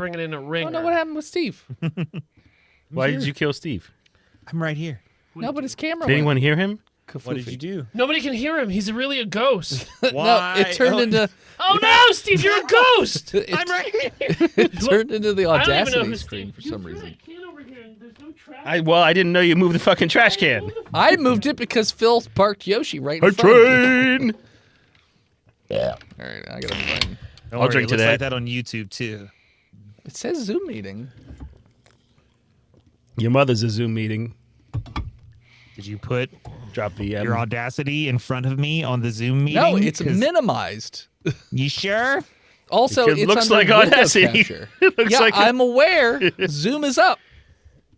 bringing in a ringer. Oh, no, what happened with Steve? Why did you kill Steve? I'm right here. No, but his camera Did anyone hear him? What did you do? Nobody can hear him. He's really a ghost. No, it turned into... Oh, no, Steve, you're a ghost. I'm right here. It turned into the I don't even know Audacity who screen Steve... for some reason. I didn't know you moved the fucking trash can. I moved it because Phil parked Yoshi right in A front of me. train. Yeah. All right, I got to find... Don't I'll worry, drink it to looks that. like that on YouTube too. It says Zoom meeting. Your mother's a Zoom meeting. Did you put Drop the your Audacity in front of me on the Zoom meeting? No, it's 'Cause- minimized. You sure? Also, It it's looks under like window Audacity. capture. It looks yeah, like I'm aware. Zoom is up.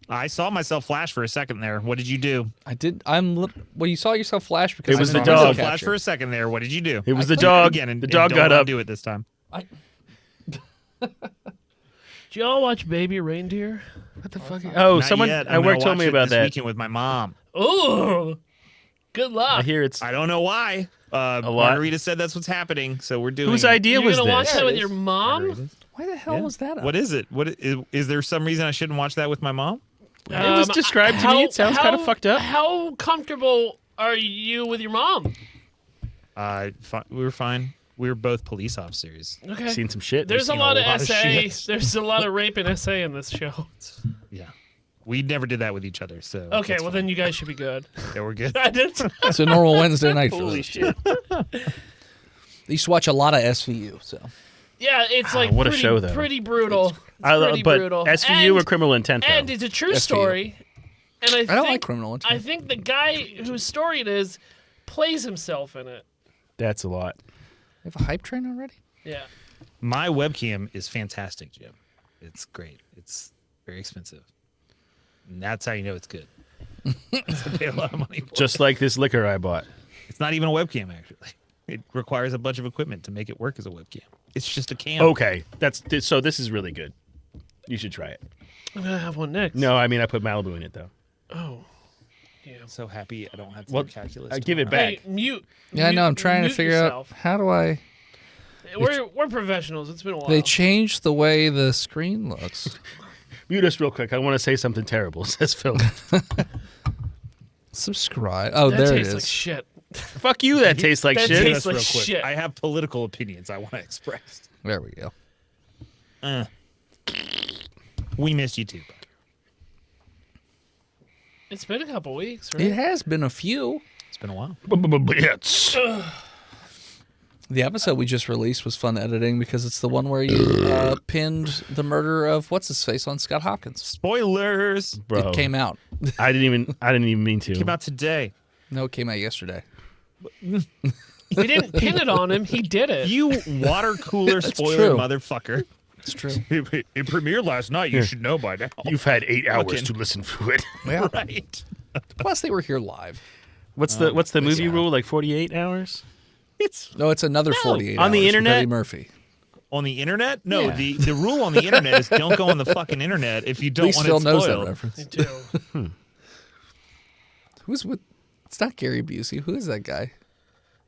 I saw myself flash for a second there. What did you do? I did. Well, you saw yourself flash because It was I the saw dog. window Flash for capture. a second there. What did you do? It was the clicked dog. Again, and the dog don't got up. Do it this time. Did y'all watch Baby Reindeer? What the fuck? Oh, Not someone yet. at I'm work gonna told watch me it about this that. weekend with my mom. Oh, good luck. I hear it's I don't know why. lot. Margarita said that's what's happening, so we're doing. whose it. idea You're was gonna watch this? that with it your is. mom? Why the hell Yeah. was that up? What is it? Is there some reason I shouldn't watch that with my mom? It was described to me. It sounds kind of fucked up. How comfortable are you with your mom? We were fine. We were both police officers. Okay. Seen some shit. There's a seen a lot of lot of SA. shit. There's a lot of rape and SA in this show. Yeah, we never did that with each other. So Okay, that's well fine. then you guys should be good. Yeah, we're good. I did. It's a normal Wednesday night for Holy us. shit! I used to watch a lot of SVU, so Yeah, it's like what a pretty, show, though. pretty brutal. It's But brutal. SVU and, or Criminal Intent? Though? and it's a true SVU. story. And I don't think like Criminal Intent. I think the guy whose story it is plays himself in it. That's a lot. you have a hype train already? Yeah. My webcam is fantastic, Jim. It's great. It's very expensive. And that's how you know it's good. I pay a lot of money for Just it. like this liquor I bought. It's not even a webcam, actually. It requires a bunch of equipment to make it work as a webcam. It's just a cam. Okay, so this is really good. You should try it. I'm gonna have one next. No, I mean I put Malibu in it though. Oh. Yeah. I'm so happy I don't have to Well, do calculus. give it tomorrow. back. Hey, mute. Yeah, I know. I'm mute- trying to mute figure yourself. out how do I. We're professionals. It's been a while. They changed the way the screen looks. Mute us real quick. I want to say something terrible. Says Phil. Subscribe. Oh, that there it tastes is. like shit. Fuck you. That tastes like That shit. tastes Just real like quick. shit. I have political opinions I want to express. There we go. We missed you too. It's been a couple weeks, right? It has been a few. It's been a while. Bitch. The episode we just released was fun editing because it's the one where you pinned the murder of what's his face on Scott Hopkins. Spoilers. Bro, It came out. I didn't even mean to. Came out today. No, it came out yesterday. We didn't pin it on him. He did it. You water cooler spoiler true. motherfucker. It's true. It premiered last night. You should know by now. You've had 8 hours Fucking- to listen to it. Yeah. Right. Plus, they were here live. What's the movie rule? Like 48 hours? It's No, it's another 48 On the hours with internet? Eddie Murphy. on the internet. No, Yeah. the rule on the internet is don't go on the fucking internet if you At don't least want Phil it knows that spoiled. reference. Me too. Who's with? It's not Gary Busey. Who is that guy?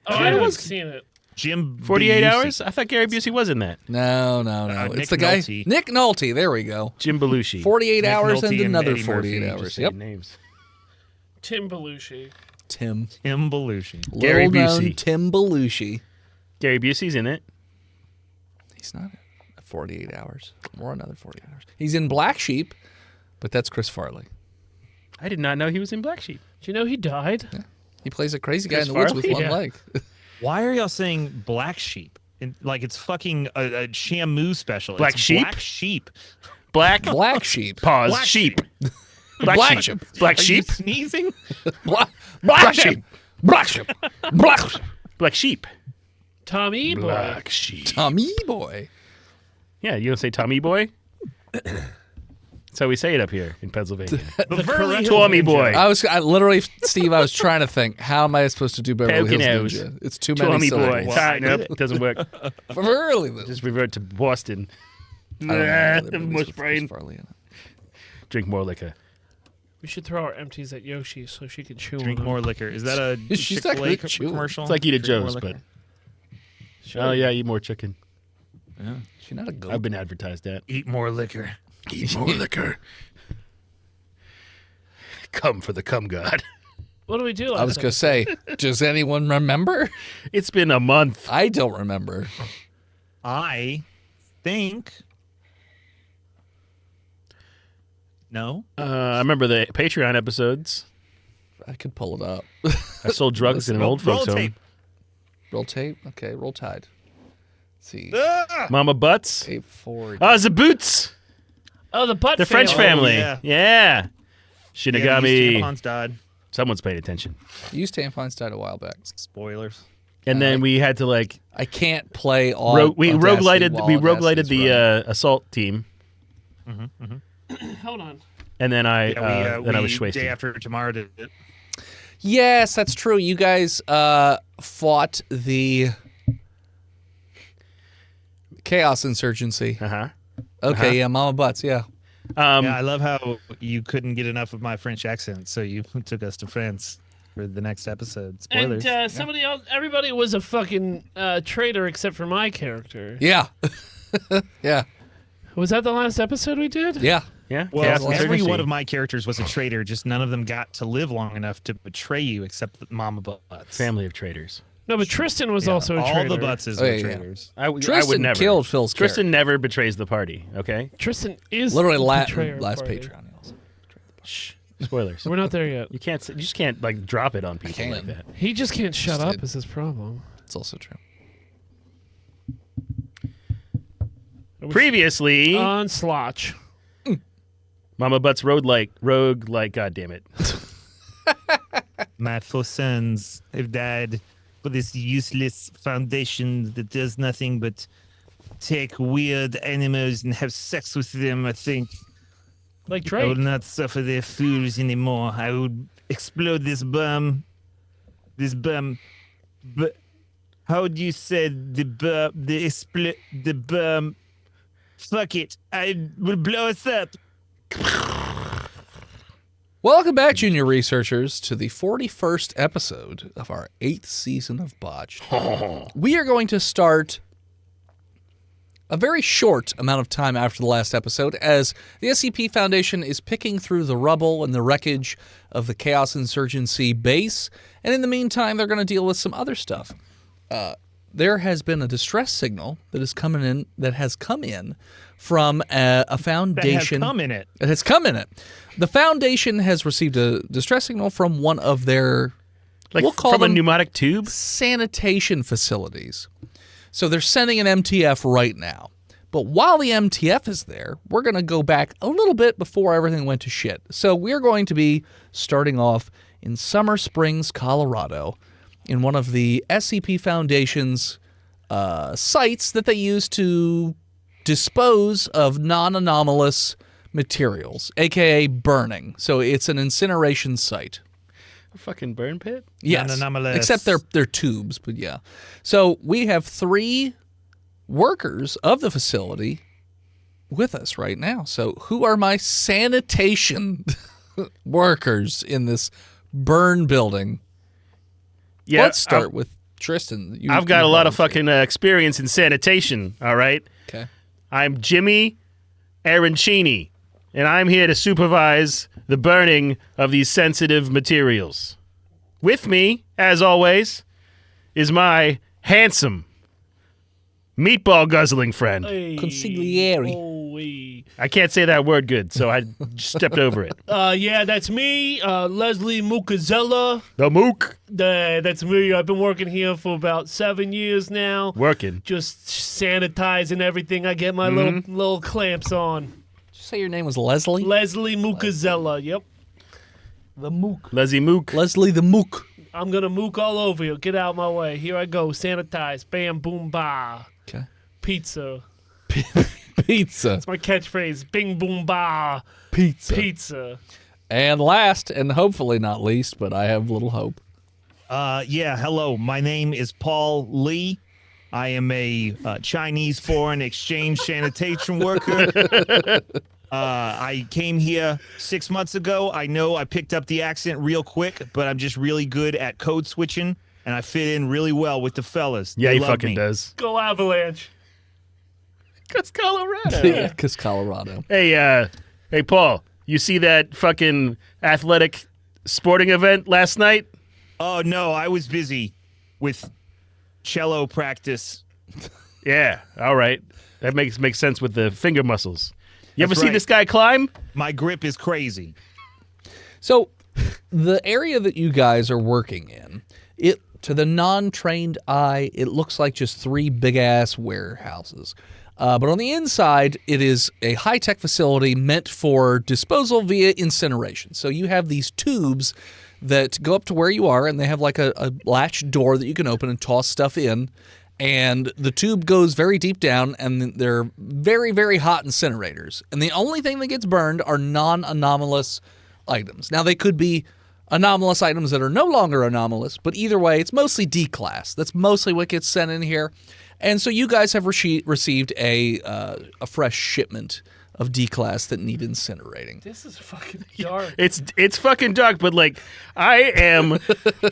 Oh, I haven't seen it. Jim 48 Belushi. hours? I thought Gary Busey was in that. No. Nick It's the guy. Nolte. Nick Nolte. There we go. Jim Belushi. 48 Nick hours Nolte and and another Eddie 48 Murphy, hours. Just Yep. saying names. Tim Belushi. Tim. Tim Belushi. Gary Little known Busey. Tim Belushi. Gary Busey's in it. He's not at 48 hours. Or another 48 hours. He's in Black Sheep, but that's Chris Farley. I did not know he was in Black Sheep. Do you know he died? He plays a crazy guy Chris in the woods Farley? with one Yeah. leg. Why are y'all saying black sheep? Like it's fucking a Shamu special. Black It's sheep? Black sheep. Black Black Sheep. pause Black sheep. Black Black sheep. sheep. Black Are you sheep. sneezing? Black Sheep. Black Sheep. Black Sheep. Black sheep. Tommy Boy. Black sheep. Tommy boy. Yeah, you don't say Tommy boy? That's how we say it up here in Pennsylvania. Beverly Hills Tommy Ninja. boy. I literally, Steve, I was trying to think, how am I supposed to do Beverly Hills Poconos. Ninja? It's too many Tommy boy. syllables. Well, I Nope, did it. doesn't work. Beverly Hills. Just revert to Boston. I don't know any other movies Mush with brain. Chris Farley in it. Drink more liquor. We should throw our empties at Yoshi so she can chew Drink on them. more liquor. Is that a She's not Chick-fil-A gonna chew. commercial? It's like eat at Drink more Joe's, but liquor. oh yeah, eat more chicken. She's not a goat. I've been advertised at. Eat more liquor. Eat more liquor. Come for the cum god. What do we do? I was going to say, does anyone remember? It's been a month. I don't remember. I think. No. I remember the Patreon episodes. I could pull it up. I sold drugs in an old Roll folks home. tape. Roll tape? Okay, roll tide. Let's see. Ah! Mama Butts. Tape forward. Oh, the Boots. Oh, the butt. The French family. family. yeah. Yeah. Shinigami. Tampons died. Someone's paid attention. Used tampons died a while back. Spoilers. And then we had to like I can't play all. we roguelighted the assault team, Hold on. and then I was Day wasted. after tomorrow did it. Yes, that's true. You guys fought the Chaos Insurgency. Uh-huh. Okay, yeah, Mama Butts, yeah. Yeah, I love how you couldn't get enough of my French accent, so you took us to France for the next episode. Spoilers. And somebody else, everybody was a fucking traitor except for my character. Yeah. Yeah. Was that the last episode we did? Yeah. Yeah. Well, Chaos every Insurgency. one of my characters was a traitor. Just none of them got to live long enough to betray you, except Mama Butts. Family of traitors. No, but Tristan was Yeah, also a all traitor. the Buttses Oh, were yeah, yeah. traitors. I would Tristan never. killed Phil's Tristan never betrays the party. Okay. Tristan is Literally the betrayer of last party. Patreon. he also. Shh. Spoilers. We're not there yet. You can't. You just can't like drop it on people can. like that. He just can't shut Just up. did. Is his problem? It's also true. Previously, On Slotch. Mama Butts rogue like. God damn it. My four sons have died for this useless foundation that does nothing but take weird animals and have sex with them. I think Like I will Drake. not suffer their fools anymore. I will explode this bomb. This bomb. But how would you say the bomb? The bomb. Fuck it. I will blow us up. Welcome back, junior researchers, to the 41st episode of our 8th season of Botched. We are going to start a very short amount of time after the last episode, as the SCP Foundation is picking through the rubble and the wreckage of the Chaos Insurgency base, and in the meantime, they're going to deal with some other stuff. There has been a distress signal that has come in from a foundation. That has come in it. It has come in it. The Foundation has received a distress signal from one of their, Like we'll call from a them pneumatic tube. sanitation facilities. So they're sending an MTF right now. But while the MTF is there, we're going to go back a little bit before everything went to shit. So we're going to be starting off in Summer Springs, Colorado, in one of the SCP Foundation's sites that they use to dispose of non-anomalous materials, aka burning. So it's an incineration site. A fucking burn pit. Yes, Non-anomalous. except they're tubes, but yeah. So we have 3 workers of the facility with us right now. So who are my sanitation workers in this burn building? Yeah. Let's start with Tristan. I've got a lot of fucking experience in sanitation. All right. Okay. I'm Jimmy Arancini, and I'm here to supervise the burning of these sensitive materials. With me, as always, is my handsome meatball guzzling friend. Consigliere. Holy. I can't say that word good, so I stepped over it. Yeah, that's me, Leslie Mukazella. The mook That's me. I've been working here for about 7 years now. working. Just sanitizing everything. I get my little clamps on. Did you say your name was Leslie? Leslie Mukazella. Yep. The Mook. Leslie Mook. Leslie the Mook. I'm gonna mook all over you. Get out my way. Here I go. Sanitize. Bam, boom, ba. Okay. Pizza. Pizza. It's my catchphrase. Bing, boom, ba. Pizza. Pizza. And last, and hopefully not least, but I have little hope. Yeah, hello. My name is Paul Lee. I am a Chinese foreign exchange sanitation worker. I came here 6 months ago. I know I picked up the accent real quick, but I'm just really good at code switching, and I fit in really well with the fellas. Yeah, They he love fucking me. does. Go Avalanche. Because Colorado. Yeah, because Colorado. Hey, Paul, you see that fucking athletic sporting event last night? Oh no, I was busy with cello practice. Yeah, all right. That makes sense with the finger muscles. You ever That's see right. this guy climb? My grip is crazy. So, the area that you guys are working in, it to the non-trained eye, it looks like just 3 big-ass warehouses. But on the inside, it is a high-tech facility meant for disposal via incineration. So you have these tubes that go up to where you are, and they have like a latch door that you can open and toss stuff in. And the tube goes very deep down, and they're very, very hot incinerators. And the only thing that gets burned are non-anomalous items. Now, they could be anomalous items that are no longer anomalous, but either way, it's mostly D-class. That's mostly what gets sent in here. And so you guys have received a fresh shipment of D-class that need incinerating. This is fucking dark. It's fucking dark, but like I am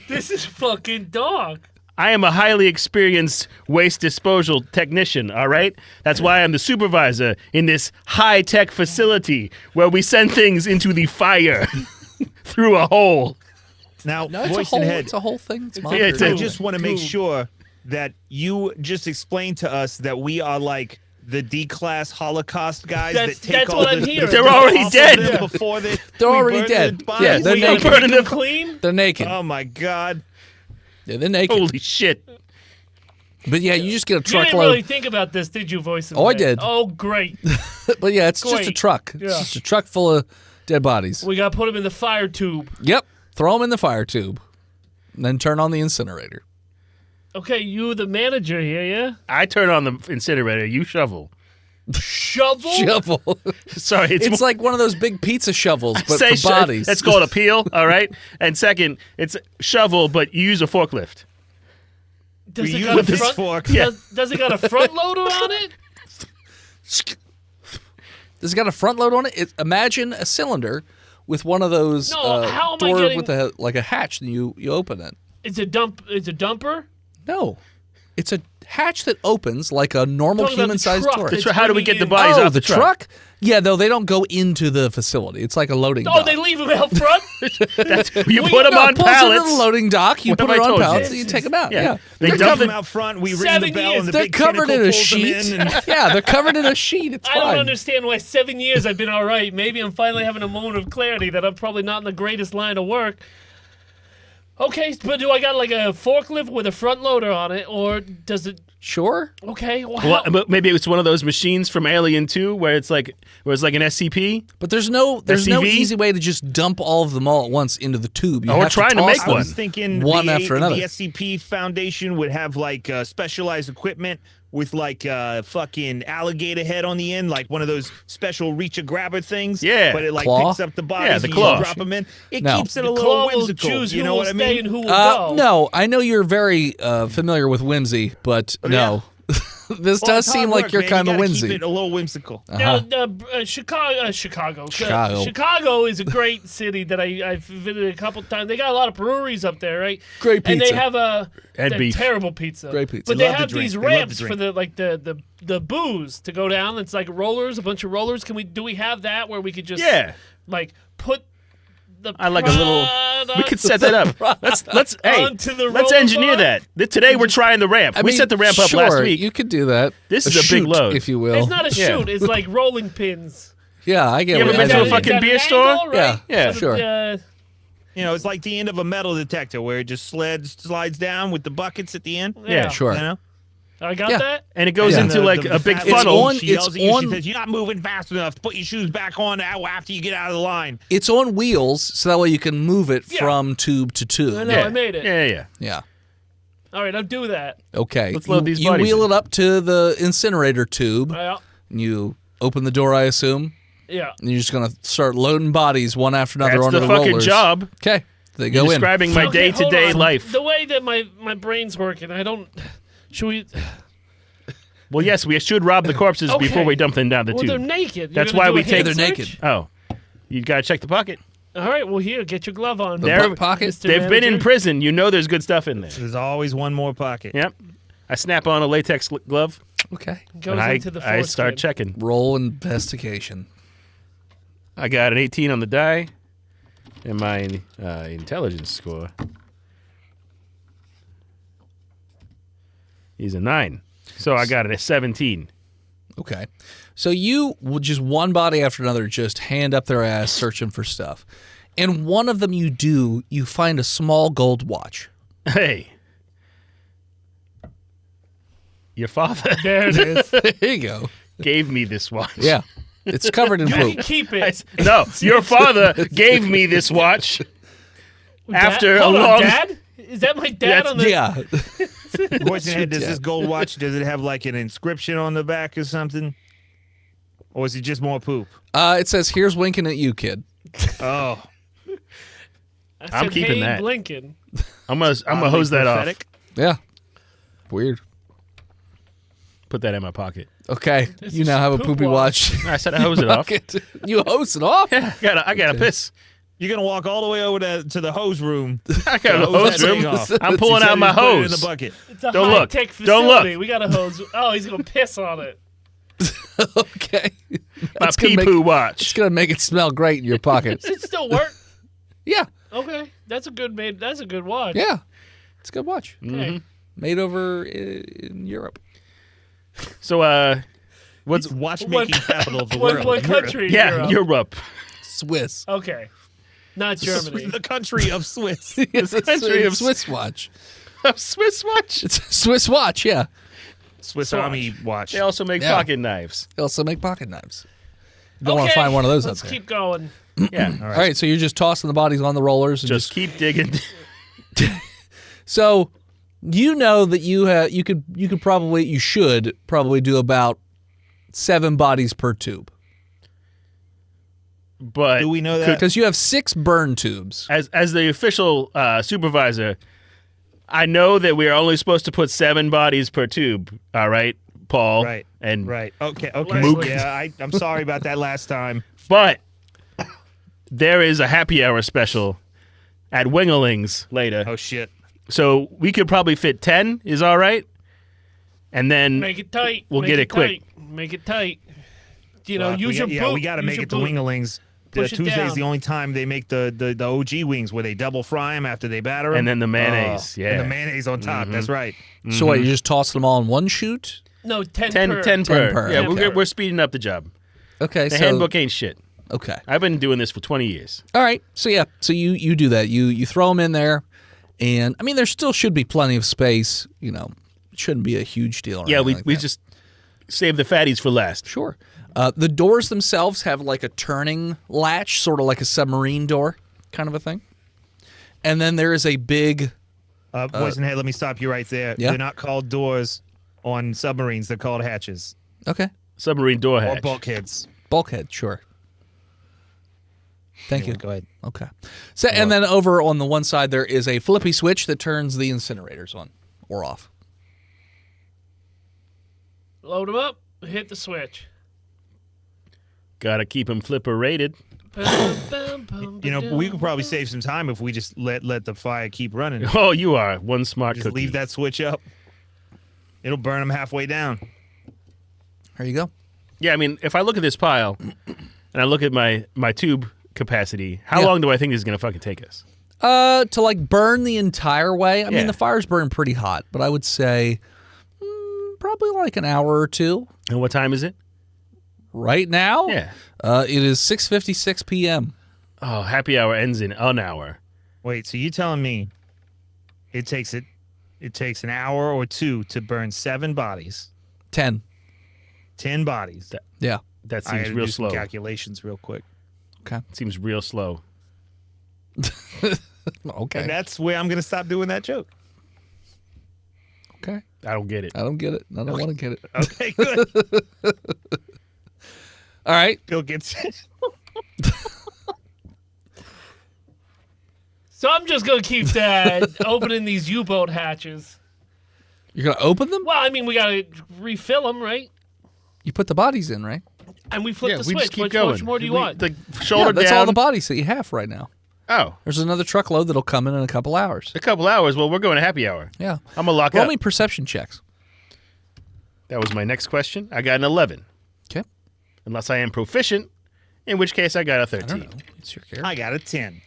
This is fucking dark. I am a highly experienced waste disposal technician, all right? That's why I'm the supervisor in this high-tech facility where we send things into the fire through a hole. Now, No, it's voice a and whole, head. it's a whole thing. It's yeah, monitored. it's I a- just want to make sure that you just explained to us that we are like the D-class Holocaust guys That's- that take that's all what the, I'm the hearing. They're stuff already off of dead. them Yeah. before they They're we already burn dead. the bodies. Yeah, they're We naked. gotta Burning keep them the- clean. They're naked. Oh my God. Yeah, they're naked. Holy shit. But yeah, you just get a You didn't truckload. really think about this, did you, voice? Oh, I did. Oh, great. But yeah, it's just a Great. truck. It's Yeah. just a truck full of dead bodies. We got to put them in the fire tube. Yep. Throw them in the fire tube. And then turn on the incinerator. Okay, you the manager here, yeah? I turn on the incinerator, you shovel. Shovel? Shovel. Sorry, It's like one of those big pizza shovels, but say for bodies. That's called a peel, all right? And second, it's shovel, but you use a forklift. Does We it use got a this front? fork. Does it got a front loader on it? This got a front load on it. Imagine a cylinder with one of those No, how am I door getting- with a hatch, and you open it. It's a dump. It's a dumper. No, it's a hatch that opens like a normal Talking about the human-sized truck door. that's So how do we get the bringing bodies Oh, off the truck? Yeah, though they don't go into the facility. It's like a loading Oh, dock. they leave them out front. You We- put them No, on it pulls pallets. into the loading dock. You What put have it I on told you? pallets, and you take them out. Yeah, They They dump dump them it. out front. We ring 7 the bell, years. and the They're big covered in tentacle a pulls them sheet. in, and Yeah, they're covered in a sheet. It's I fine. don't understand why 7 years I've been all right. Maybe I'm finally having a moment of clarity that I'm probably not in the greatest line of work. Okay, but do I got like a forklift with a front loader on it, or does it? Sure. Okay, well, Well, but maybe it's one of those machines from Alien 2 where it's like an SCP. But there's no SCV? easy way to just dump all of them all at once into the tube. You Oh, we're have trying to toss make them. I one. was thinking One the, after another. The SCP Foundation would have like specialized equipment with like fucking alligator head on the end, like one of those special reach a grabber things. Yeah. But it like Claw? picks up the bodies Yeah, the and claw. you drop them in. It No. keeps it a the little claw will whimsical. choose You who know will what I stay mean? and who will go. No, I know you're very familiar with whimsy, but no. This Well, does it's seem hard like work, you're man. kind You of gotta whimsy. Keep it a little whimsical. Now, Chicago. Chicago is a great city that I've visited a couple times. They got a lot of breweries up there, right? Great And they pizza. have And they're beef. terrible pizza. Great pizza. But They they love to have drink. these They love to ramps for drink. the booze to go down. It's like rollers, a bunch of rollers. Do we have that where we could just like put the I like a little. We could set that up. Let's Onto the let's roller engineer bar? that. Today we're trying the ramp. I We mean, set the ramp up sure, last week. You could do that. This is a big shoot, load. if you will. It's not a Yeah. shoot. It's like rolling pins. Yeah, I get You what ever you're been to a saying. fucking It's at beer an store? angle, right? Yeah, So sure. You know, it's like the end of a metal detector where it just slides down with the buckets at the end. Yeah, Sure. You know? I got Yeah. that. And it goes Yeah. into like a big fat funnel. on- She yells it's at you. on- She says, "You're not moving fast enough. Put your shoes back on after you get out of the line." It's on wheels, so that way you can move it Yeah. from tube to I tube. know, yeah. I made it. Yeah. Yeah. All right, I'll do that. Okay. Let's load these you bodies wheel in. it up to the incinerator tube. Yeah. And you open the door, I assume. Yeah. And you're just gonna start loading bodies one after another That's onto the the fucking rollers. job. Okay. They go You're in. describing my Okay, hold day-to-day on. life. The way that my brain's working, I don't. Should we? Well, yes, we should rob the corpses Okay. before we dump them down the Well, they're tube. naked. You're That's gonna why do we a take- hand They're search? naked. Oh, you gotta check the pocket. All right. Well, here, get your glove on. The They're- butt pocket. Mr. They've been in Manager. prison. You know there's good stuff in there. There's always one more pocket. Yep. I snap on a latex glove. Okay. Goes And into the I foreskin. start checking. Roll investigation. I got an 18 on the die, and my intelligence score is a 9. So I got a 17. Okay. So you will just one body after another just hand up their ass searching for stuff. And one of them you find a small gold watch. Hey. Your father There it is. There you go. gave me this watch. Yeah. It's covered in You can poop. keep it. No, your father gave me this watch after Hold a on, long... Dad? Is that my dad That's- on the... Yeah. Poison head, does Yeah. this gold watch, does it have like an inscription on the back or something? Or is it just more poop? It says, "Here's winking at you, kid." Oh. I I'm said, keeping hey, that. Blinken. I'm gonna hose that off. Prophetic. Yeah. Weird. Put that in my pocket. Okay. This You is now have a poop poopy watch. watch. I said I hose it off. You hose it off? Yeah, I gotta piss. You're gonna walk all the way over to the hose room. I got a Hose hose that room. thing off. I'm pulling out my Instead of putting it in hose. the bucket. It's a Don't look. high-tech Don't look. facility. We got a hose. Oh, he's going to piss on it. Okay. My That's gonna pee make- poo It's watch. going to make it smell great in your pocket. Does it still work? Yeah. Okay. That's a good watch. Yeah. It's a good watch. Okay. Made over in Europe. So, What's watchmaking capital of the world? What country? yeah, Europe. Swiss. Okay. Not Germany. The country of Swiss. It's a country of Swiss watch. Swiss watch. It's a Swiss watch, yeah. Swiss Swatch. Army watch. They also make Yeah. pocket knives. They also make pocket knives. You don't want Okay, to find one of those Let's up there. keep going. Yeah. All right, so you're just tossing the bodies on the rollers and Just keep digging. So you know that you should probably do about 7 bodies per tube But Do we know that? because you have 6 burn tubes. as the official supervisor, I know that we are only supposed to put 7 bodies per tube. All right, Paul. Right. And Right. Okay. Okay. Mook. Yeah, I'm sorry about that last time. but there is a happy hour special at Winglings later, Oh shit. so we could probably fit 10. Is all right. And then Make it tight. We'll Make get it quick. tight. Make it tight. You know, Fuck, use your boot. yeah, we got to Use make your it to boot. Winglings. Push it Tuesday's down. the only time they make the OG wings where they double fry them after they batter them. And then the mayonnaise, yeah. And the mayonnaise on top. That's right. So what, you just tossing them all in one shoot? No, 10 10 per. 10 per. 10 per. Yeah, 10 we're, per. we're speeding up the job. Okay, The so handbook ain't shit. okay. I've been doing this for 20 years. All right. So yeah, so you do that. You throw them in there, and I mean there still should be plenty of space. You know, it shouldn't be a huge deal. Or Yeah, anything we, like we that. just save the fatties for last. Sure. The doors themselves have like a turning latch, sort of like a submarine door, kind of a thing. And then there is a big. Poison head, let me stop you right there. Yeah? They're not called doors on submarines. They're called hatches Okay. Submarine door or hatch. bulkheads. Bulkhead. Sure. Thank Anyway, you. Go ahead. Okay. So and then over on the one side there is a flippy switch that turns the incinerators on or off. Load them up. Hit the switch. Gotta keep them flipper rated. You know, we could probably save some time if we just let the fire keep running. Oh, you are one smart Just cookie. leave that switch up. It'll burn them halfway down. There you go. Yeah, I mean, if I look at this pile and I look at my tube capacity, how Yeah. long do I think this is gonna fucking take us? To like burn the entire way. I Yeah. mean, the fires burn pretty hot, but I would say probably like an hour or two. And what time is it? Right now, Yeah. it is 6:56 p.m. Oh, happy hour ends in an hour. Wait, so you telling me it takes an hour or two to burn 7 bodies, 10. 10 bodies? Yeah. That I seems gotta real do some slow. calculations real quick. Okay. Seems real slow. Okay. And that's where I'm gonna stop doing that joke. Okay. I don't get it. I don't get it. I don't want to get it. Okay, good. All right. Bill gets So I'm just going to keep opening these U-boat hatches. You're gonna open them. Well, I mean, we got to refill them, right? You put the bodies in, right? And we flip Yeah, the we switch. just keep Which going. much more do you want? The shoulder Yeah, that's down. all the bodies that you have right now. Oh, There's another truckload that'll come in a couple hours. a couple hours. Well, we're going to happy hour. Yeah. I'm gonna lock Roll up. me perception checks. That was my next question. I got an 11. Okay. Unless I am proficient, in which case I got a I 13. don't know. It's your character. I got a 10.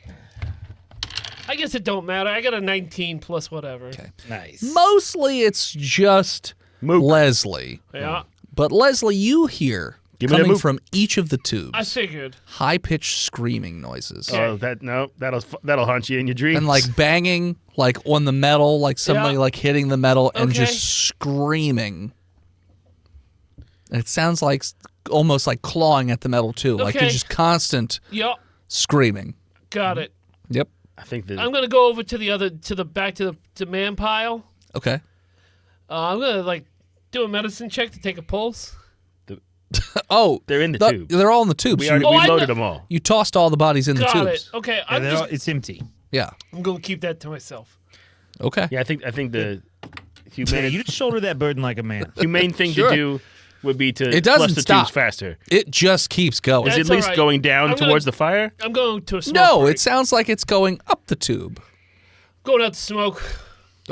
I guess it don't matter. I got a 19 plus whatever. Okay. Nice. Mostly it's just Mook. Leslie. Yeah, But Leslie, you hear Give me the coming mook. from each of the tubes I figured. high-pitched screaming noises. Oh, that'll haunt you in your dreams. And like banging like on the metal, like somebody Yeah. like hitting the metal and Okay. just screaming. And it sounds like almost like clawing at the metal too. Like Okay. you're just constant Yep, screaming. got it. Yep. I think that I'm gonna go over to the back to the man pile. Okay. I'm gonna like do a medicine check to take a pulse. Oh, they're in the tube. they're all in the tubes. We already Oh, I loaded know- them all. You tossed all the bodies in the Got tubes. it. Okay, Yeah, I'm it's empty. Yeah. I'm gonna keep that to myself. Okay. Yeah, I think the Yeah, humane, you just shoulder that burden like a man. humane thing Sure. to do would be to It doesn't flush the stop. tubes faster. It just keeps going. Is it That's at least all right. going down I'm gonna- towards the fire? I'm going to a smoke No, break. it sounds like it's going up the tube. Going out to smoke.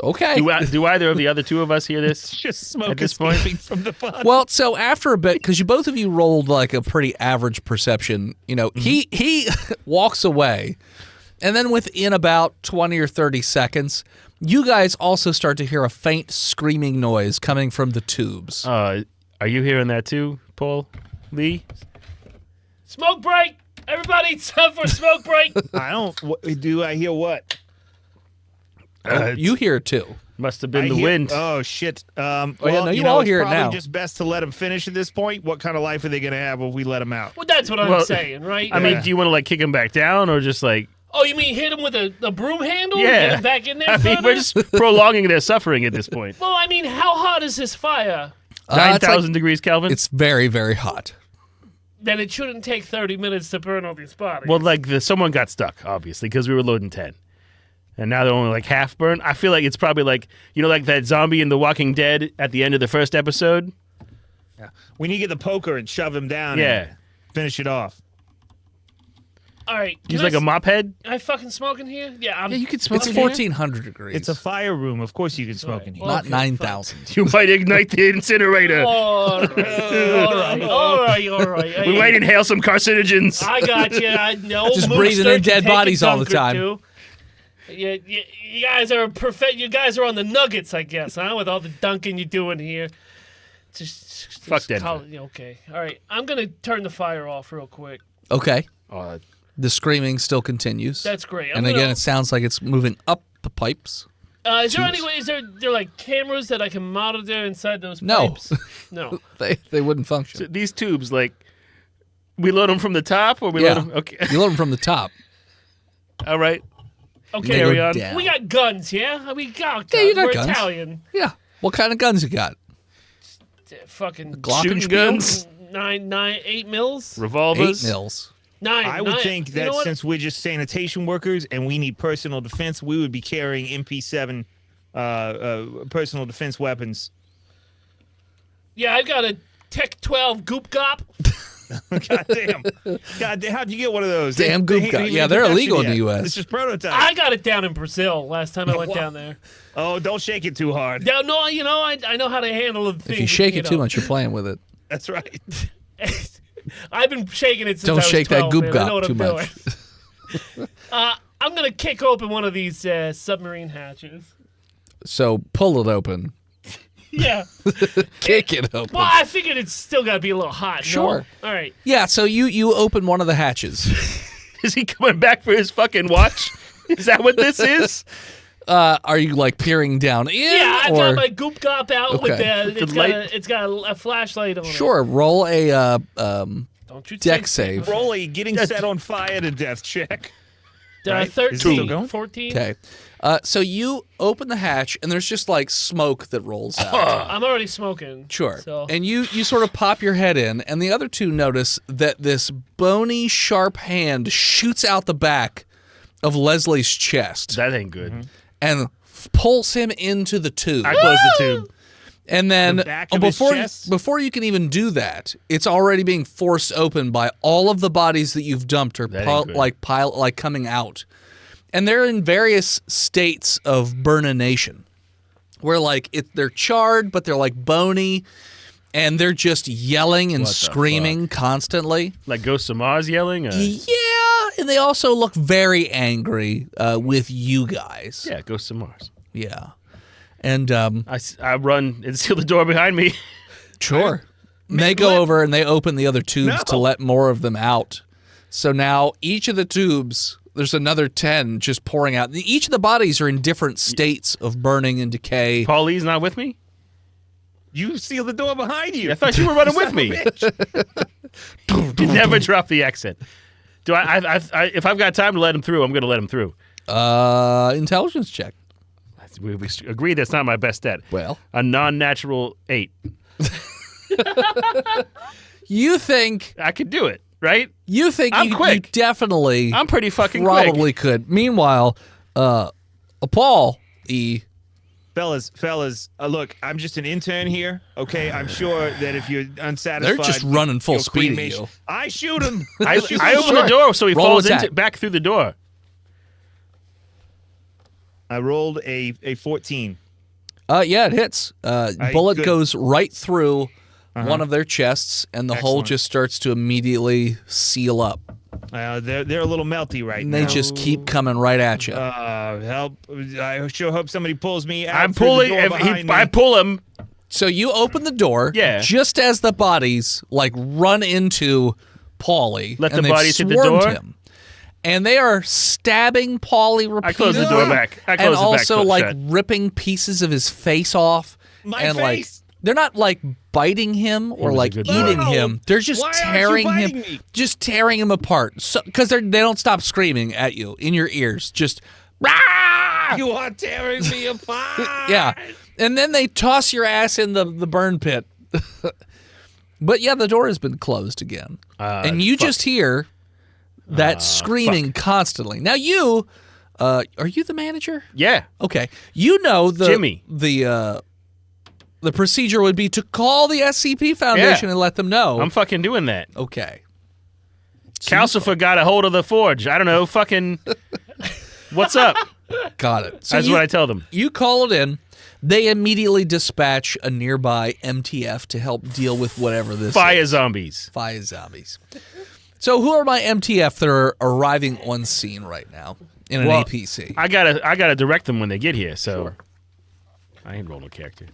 Okay. Do either of the other two of us hear this? Just smoke At this point- escaping from the body. Well, so after a bit, because you both of you rolled like a pretty average perception, you know, he walks away, and then within about 20 or 30 seconds, you guys also start to hear a faint screaming noise coming from the tubes. Are you hearing that too, Paul Lee? Smoke break. Everybody, it's time for a smoke break. I don't. Do I hear what? You hear it too. Must have been I the hear- wind. Oh shit. yeah, Well, no, you know, all it's hear it probably now. just best to let them finish at this point. What kind of life are they going to have if we let them out? Well, that's what I'm Well, saying, right? I mean, do you want to like kick him back down or just like? Oh, you mean hit him with a broom handle? Yeah. Get him back in there. I mean, further? we're just prolonging their suffering at this point. Well, I mean, how hot is this fire? It's 9,000 degrees Kelvin. It's very, very hot. Then it shouldn't take 30 minutes to burn all these bodies. Well, like someone got stuck, obviously, because we were loading 10. And now they're only like half burned. I feel like it's probably like, you know, like that zombie in The Walking Dead at the end of the first episode? We need to get the poker and shove him down. Yeah. And finish it off. all right. He's like a mop head. Am I fucking smoking here? Yeah, I'm. Yeah, you could smoke It's in here. 1,400 degrees. It's a fire room. Of course you can smoke in here. Well, not okay, 9,000. You might ignite the incinerator. All right. All right. We might inhale some carcinogens. I got you. I know. Just breathing in dead bodies all the time. Yeah, you guys are perfect. You guys are on the nuggets, I guess, huh? With all the dunking you're doing here. Just Fuck Denver. Okay. All right. I'm gonna turn the fire off real quick. Okay. Oh, The screaming still continues. That's great. And again, it sounds like it's moving up the pipes. is there any way? Is there like cameras that I can monitor inside those No. pipes? No. They wouldn't function. so these tubes, like, we load them from the top or we Yeah. load them? Okay. You load them from the top. All right. Okay. They go Carry on. down. We got guns, yeah? We got guns. Yeah, you got We're guns. Italian. Yeah. What kind of guns you got? Fucking Glockenspiel? Shooting guns, 8 mils. revolvers. 8 mils. 9. I would 9. think You that know what? since we're just sanitation workers and we need personal defense, we would be carrying MP7 personal defense weapons. Yeah, I've got a Tech 12 Goop Gop. God damn. How'd you get one of those? Damn They goop ain't gun. even Yeah, in they're production illegal in yet. the US. It's just prototype. I got it down in Brazil last time I went down there. Oh, don't shake it too hard. No, you know, I know how to handle the thing. If you shake it too much, you're playing with it. That's right. I've been shaking it since Don't I was shake that 12, Goop man. I know Gop what too I'm much. doing. I'm going to kick open one of these submarine hatches. So pull it open. Yeah. Kick it open. Well, I figured it's still got to be a little hot. no? Sure. All right. Yeah, so you open one of the hatches. Is he coming back for his fucking watch? Is that what this is? Are you like peering down in? Yeah, I've or got my Goop Gop out with Okay. it's got a flashlight on it. sure, roll a Don't you deck take- save. Roll a getting set on fire to death check. Right? Is it still 13, going? 14. Okay. So you open the hatch and there's just like smoke that rolls out. I'm already smoking. Sure. So. And you sort of pop your head in, and the other two notice that this bony, sharp hand shoots out the back of Leslie's chest That ain't good. and pulls him into the tube. I closed the tube. And then The back of his chest? before you can even do that, it's already being forced open by all of the bodies that you've dumped are That ain't good. coming out. And they're in various states of burnination. Where like they're charred, but they're like bony. and they're just yelling and What the screaming constantly. Like Ghosts of Mars yelling? Yeah, and they also look very angry with you guys. Yeah, Ghosts of Mars. Yeah. And I run and seal the door behind me. sure. And they go over and they open the other tubes to let more of them out. So now each of the tubes, there's another 10 just pouring out. Each of the bodies are in different states of burning and decay. Paulie's not with me? You seal the door behind you. I thought you were running with me. You never drop the accent. Do if I've got time to let him through, I'm going to let him through. Intelligence check. We agree that's not my best stat. Well, A non-natural 8. you think I could do it, right? I'm you quick. definitely I'm pretty fucking probably quick. could. Meanwhile, Paul Fellas, look, I'm just an intern here, okay? I'm sure that if you're unsatisfied... They're just running full your speed at cremation- you. I shoot him. I open the door so he Roll falls attack. back through the door. I rolled a 14. Yeah, it hits. Bullet good. goes right through one of their chests, and the hole Excellent. just starts to immediately seal up. They're a little melty right And now. they just keep coming right at you. Help! I sure hope somebody pulls me out. I'm through the pulling. door behind me. I pull him. So you open the door, Yeah. just as the bodies run into Paulie. Let and the they've bodies hit the swarmed door? him. And they are stabbing Paulie repeatedly. I close the door back. I and close the back also foot like shut. ripping pieces of his face off. My and face! they're not like biting him or was a like good eating boy. him. They're just Why aren't you tearing biting him, me? just tearing him apart. Because they don't stop screaming at you in your ears. Just rah! You are tearing me apart. Yeah. And then they toss your ass in the burn pit. But yeah, the door has been closed again. And you just hear that screaming constantly. Now you, are you the manager? Yeah. Okay. You know Jimmy. the procedure would be to call the SCP Foundation Yeah. and let them know. I'm fucking doing that. Okay. Calcifer got a hold of the forge. I don't know. Fucking. What's up? Got it. So That's what I tell them. You call it in. They immediately dispatch a nearby MTF to help deal with whatever this Fire is. zombies. Fire zombies. So who are my MTF that are arriving on scene right now in an Well, APC? I gotta direct them when they get here. So. I ain't rolling a character.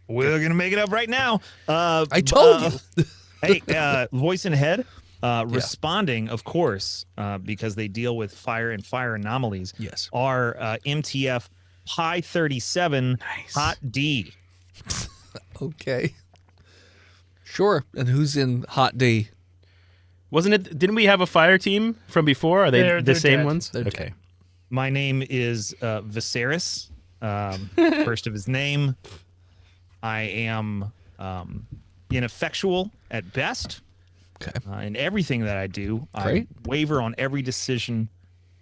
We're gonna make it up right now. I told you. Hey, voice and head. Responding, of course, because they deal with fire and fire anomalies. Yes. Are MTF Pi 37 Hot D. Okay. Sure. And who's in Hot D? Wasn't it? Didn't we have a fire team from before? Are they They're the same dead. ones? They're okay. dead. My name is Viserys. First of his name. I am ineffectual at best. Okay. In everything that I do. Great. I waver on every decision,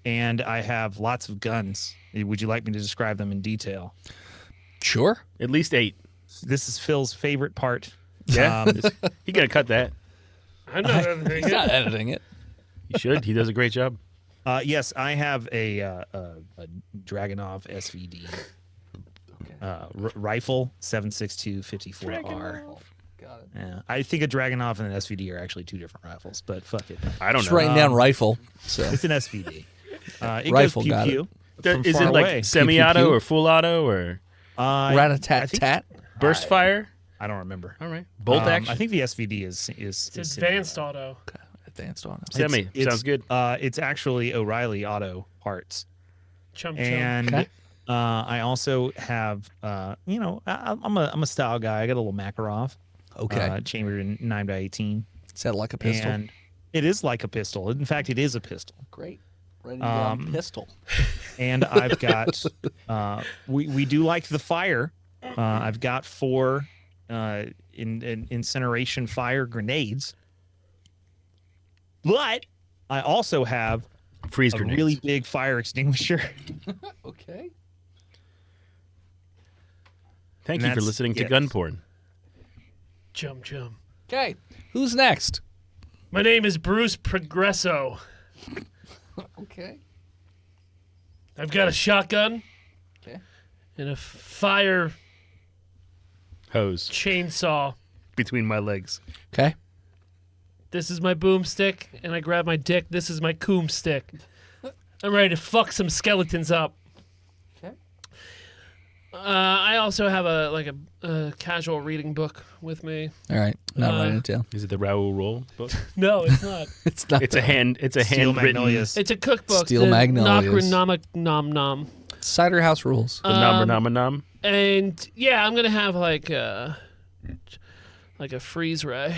and I have lots of guns. Would you like me to describe them in detail? Sure. At least 8. This is Phil's favorite part. Yeah. He gotta cut that. I know everything. He's not editing it. He should. He does a great job. Yes, I have a Dragunov SVD rifle 7.62 54R. Got it. Yeah, I think a Dragunov and an SVD are actually two different rifles, but fuck it. I don't Just know. writing down rifle. So It's an SVD. It Rifle, goes pew got it. pew. from Is far it like away. semi-auto Pew, pew, pew. or full auto or I rat-a-tat-tat. burst fire? I don't remember. All right. Bolt action. I think the SVD is It's advanced auto. Advanced on it. Semi. Sounds good. It's actually O'Reilly Auto Parts, Chum chum. and Okay. I also have I'm a style guy. I got a little Makarov, Okay. chambered in 9x18, Is that like a pistol? and it is like a pistol. In fact, it is a pistol. Great. Ready to go on pistol. And I've got we do like the fire. I've got 4 in incineration fire grenades, but I also have Freeze a grenades. really big fire extinguisher. Okay. Thank and you for that's listening to it. gun porn. Chum chum. Okay. Who's next? My name is Bruce Progresso. Okay. I've got a shotgun Okay. and a fire hose chainsaw. between my legs. Okay. This is my boomstick, and I grab my dick. This is my coom stick. I'm ready to fuck some skeletons up. Okay. I also have a casual reading book with me. All right. Not writing it down. Is it the Raoul Roll book? No, it's not. It's not. It's a Steel handwritten. Magnolias. It's a cookbook. Steel the Magnolias. Namak Nom Nom. Cider House Rules. The nom. And yeah, I'm gonna have like a freeze ray.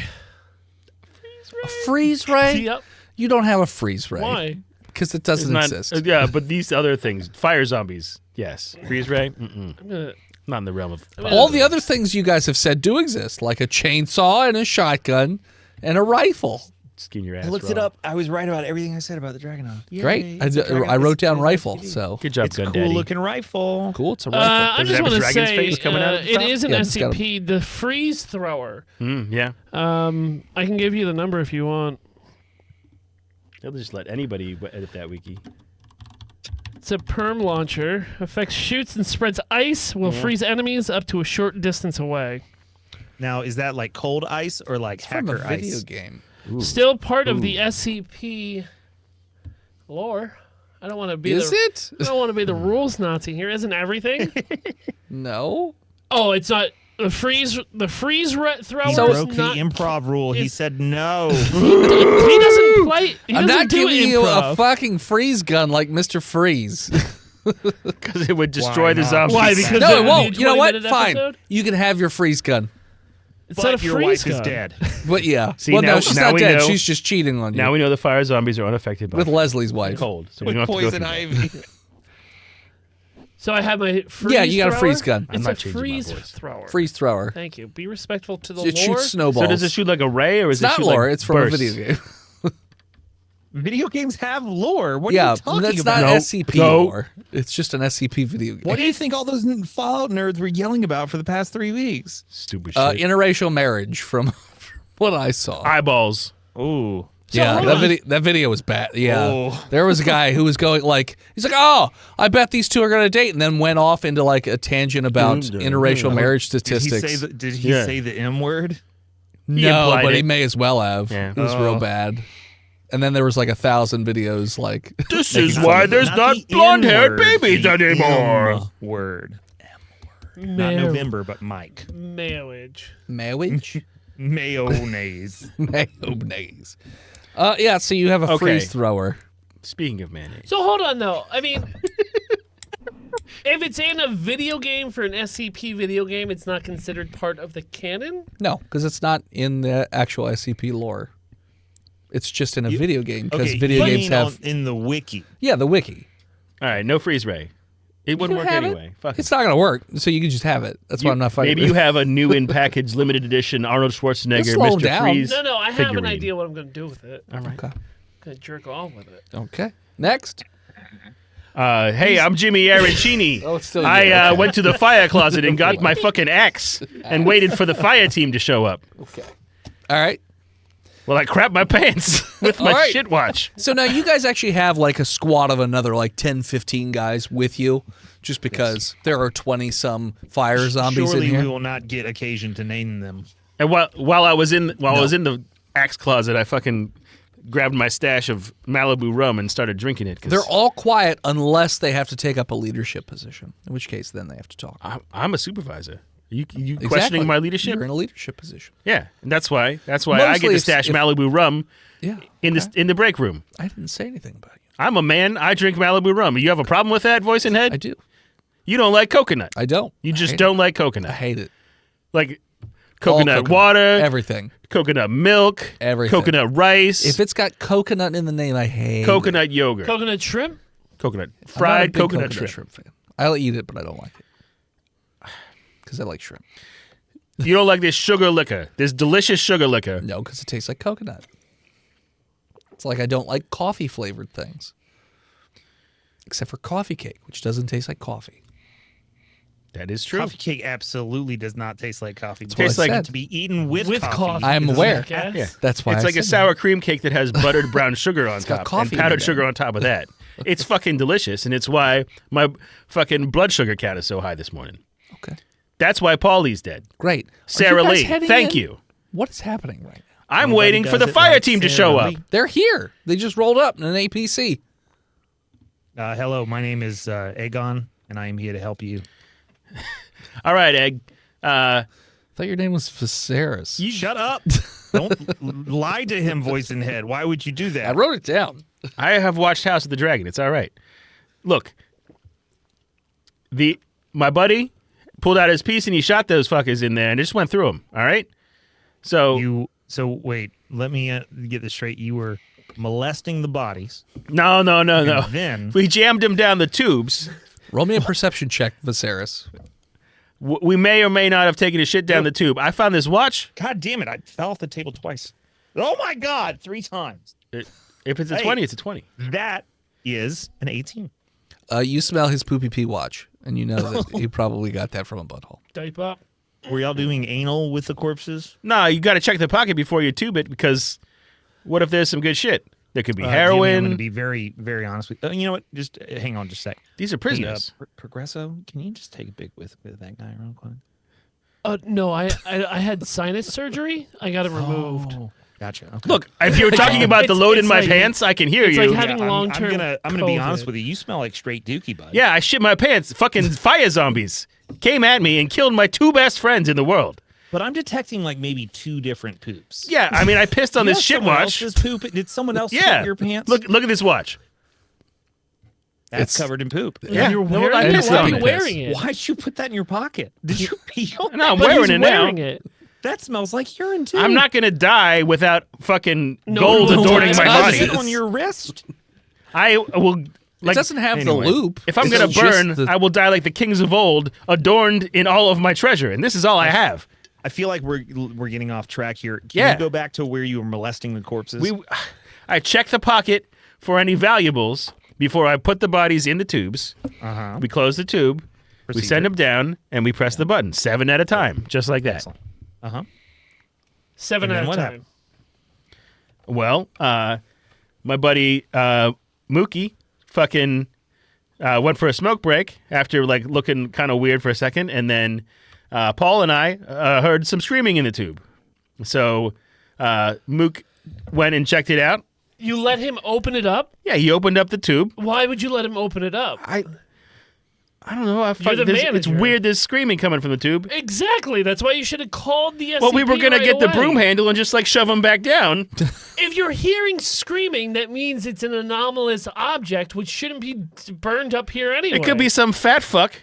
A freeze ray? Yep. You don't have a freeze ray. Why? Because it doesn't exist. Yeah, but these other things, fire zombies, yes. Freeze ray, I'm gonna. not in the realm of. All the other things you guys have said do exist, like a chainsaw and a shotgun and a rifle. Skin your ass. I looked it up. I was right about everything I said about the Dragunov. Yay, Great. it's a Dragunov. I wrote down It's a rifle, SCP. so Good job, It's Gun a cool Daddy. looking rifle. cool. It's a rifle. I Does it just have a want to dragon's say face coming out of the it top? is an Yeah, it's got SCP. The freeze thrower. Yeah. I can give you the number if you want. They'll just let anybody edit that wiki. It's a perm launcher. Affects, shoots, and spreads ice. Will freeze enemies up to a short distance away. Now, is that like cold ice or like from a hacker video ice? game. Still part of the SCP lore. I don't want to be Is the. it? I don't want to be the rules Nazi here. Isn't everything? No. Oh, it's not the freeze. The freeze thrower. He So- is broke the not, improv rule. He it's- said no. he doesn't play. He I'm doesn't not do giving you improv. a fucking freeze gun like Mr. Freeze. Because it would destroy the not? zombies. Why? Because No, it it would be a won't. You know what? 20-minute Fine. episode? You can have your freeze gun. It's not But a your freeze wife is gun. dead. But yeah. See, well, now- no, she's now not we dead. know- She's just cheating on you. Now we know the fire zombies are unaffected by with Leslie's wife. cold, so we don't have to go Poison through that. ivy. So I have my freeze Yeah, you got a thrower. freeze gun. I'm It's not a changing my freeze voice. thrower. Freeze thrower. Thank you. Be respectful to the It lore. shoots snowballs. So does it shoot like a ray, or is It's it not shoot lore. like It's from bursts? a video game. Video games have lore. What are Yeah, you talking that's about? not No, SCP no. lore. It's just an SCP video game. What do you think all those Fallout nerds were yelling about for the past 3 weeks? Stupid shit. Interracial marriage from what I saw. Eyeballs. Ooh. Yeah, hold on. that video was bad. Yeah, Oh. there was a guy who was going like, he's like, oh, I bet these two are gonna date, and then went off into like a tangent about interracial marriage Did he statistics. say the M word? No, implied but it. he may as well have. Yeah. It was real bad. And then there was like 1,000 videos like This is why there's not the blonde-haired N-word, babies the anymore. M word. Not November, but Mike. Marriage. marriage. Mayonnaise. Mayonnaise. Yeah, so you have a Okay. freeze thrower. Speaking of mayonnaise. So hold on though. I mean, if it's in a video game for an SCP video game, it's not considered part of the canon. No, because it's not in the actual SCP lore. It's just in a video game because Okay, video you games mean have in the wiki. yeah the wiki. All right, no freeze ray. It wouldn't can work have it. anyway. Fuck It's it. not gonna work, so you can just have it. That's why I'm not fighting. Maybe you have a new in package limited edition Arnold Schwarzenegger slow him Mr. down. Freeze. No, I have an figurine. idea what I'm going to do with it. I'm All right. Okay. going to jerk off with it. Okay. Next. Hey, I'm Jimmy Arancini. Oh, it's still you. I Okay. went to the fire closet and got my fucking axe and waited for the fire team to show up. Okay. All right. Well, I crapped my pants with my All right. shit watch. So now you guys actually have like a squad of another like 10, 15 guys with you, just because there are 20 some fire zombies Surely in here. we will not get occasion to name them. And while I was in the axe closet, I fucking grabbed my stash of Malibu rum and started drinking it. 'Cause They're all quiet unless they have to take up a leadership position, in which case then they have to talk. I'm a supervisor. You Exactly. questioning my leadership? You're in a leadership position. Yeah, and that's why I Mostly get to if- stash if- Malibu rum Yeah. in the break room. I didn't say anything about you. I'm a man. I drink Malibu rum. You have a problem with that, voice and I head? do. You don't like coconut. I don't. You I just hate don't like it. I coconut. hate it. Like All coconut water, Everything. coconut milk, Everything. coconut rice, If it's got coconut in the name, I hate it. coconut yogurt, Coconut shrimp? coconut I'm not a fried big coconut shrimp. fan. I'll eat it, but I don't like it. Because I like shrimp. You don't like this sugar liquor, this delicious sugar liquor. No, because it tastes like coconut. It's like I don't like coffee flavored things. Except for coffee cake, which doesn't taste like coffee. That is true. Coffee cake absolutely does not taste like coffee. what Tastes I like- said. to be eaten with, coffee. I am It doesn't aware. have gas. Yeah. That's why It's I like a said sour cream cake that has buttered brown sugar on got top coffee and in powdered it. sugar on top of that. It's fucking delicious, and it's why my fucking blood sugar count is so high this morning. Okay. That's why Paulie's dead. Great. Are Sarah you guys Lee, heading thank in? you. What is happening right now? I'm Nobody waiting for does the it fire like team to Sarah show up. Lee. They're here. They just rolled up in an APC. Hello, my name is Aegon, and I am here to help you. All right, Egg. I thought your name was Viserys. Shut up! Don't lie to him, voice in head. Why would you do I that? wrote it down. I have watched House of the Dragon. It's all right. Look, my buddy pulled out his piece and he shot those fuckers in there and just went through them. All right. So So wait, let me get this straight. You were molesting the bodies. no. And then We jammed him down the tubes. Roll me a perception check, Viserys. We may or may not have taken a shit down the tube. I found this watch. God damn it! I fell off the table twice. Oh my God! 3 times. If it's a Hey. 20, it's a 20. That is an 18. You smell his poopy pee watch, and you know that he probably got that from a butthole. Type up. Were y'all doing anal with the corpses? No, you got to check the pocket before you tube it because what if there's some good shit? There could be Jimmy, heroin. I'm going to be very, very honest with you. You know what? Just hang on just a sec. These are prisoners. Hey, Progresso, can you just take a big whiff with that guy real quick? No, I had sinus surgery. I got it removed. Oh, gotcha. Okay. Look, if you're talking about the It's- load in it's my like- pants, I can hear it's you. like having I'm long-term gonna be honest COVID. with you. You smell like straight dookie, bud. Yeah, I shit my pants. Fucking fire zombies came at me and killed my 2 best friends in the world. But I'm detecting like maybe 2 different poops. Yeah, I mean, I pissed on You this have shit someone watch. else's poop. Did someone else Yeah, shit your pants? Look at this watch. That's it's- covered in poop. Yeah, You're no, wearing I it? pissed Why on are you it. wearing it? Why'd you put that in your pocket? Did you pee on No, I'm But wearing he's it now. wearing it. That smells like urine too. I'm not gonna die without fucking No gold one will adorning die. my Does body. Sit on your wrist. I will. It Like, doesn't have anyway, the loop. if I'm It's gonna just burn, the- I will die like the kings of old, adorned in all of my treasure, and this is all I have. I feel like we're getting off track here. Can Yeah. you go back to where you were molesting the corpses? I check the pocket for any valuables before I put the bodies in the tubes. Uh-huh. We close the tube, we Procedure. send them down, and we press the button 7 at a time, just like that. Excellent. Uh-huh. 7 And at then a what time. happened? Well, my buddy Mookie fucking went for a smoke break after like looking kind of weird for a second, and then Paul and I heard some screaming in the tube. So Mook went and checked it out. You let him open it up? Yeah, he opened up the tube. Why would you let him open it up? I don't know. It's manager. weird. There's screaming coming from the tube. Exactly. That's why you should have called the SCP Well, we were gonna right get the away. broom handle and just like shove him back down. If you're hearing screaming, that means it's an anomalous object which shouldn't be burned up here anyway. It could be some fat fuck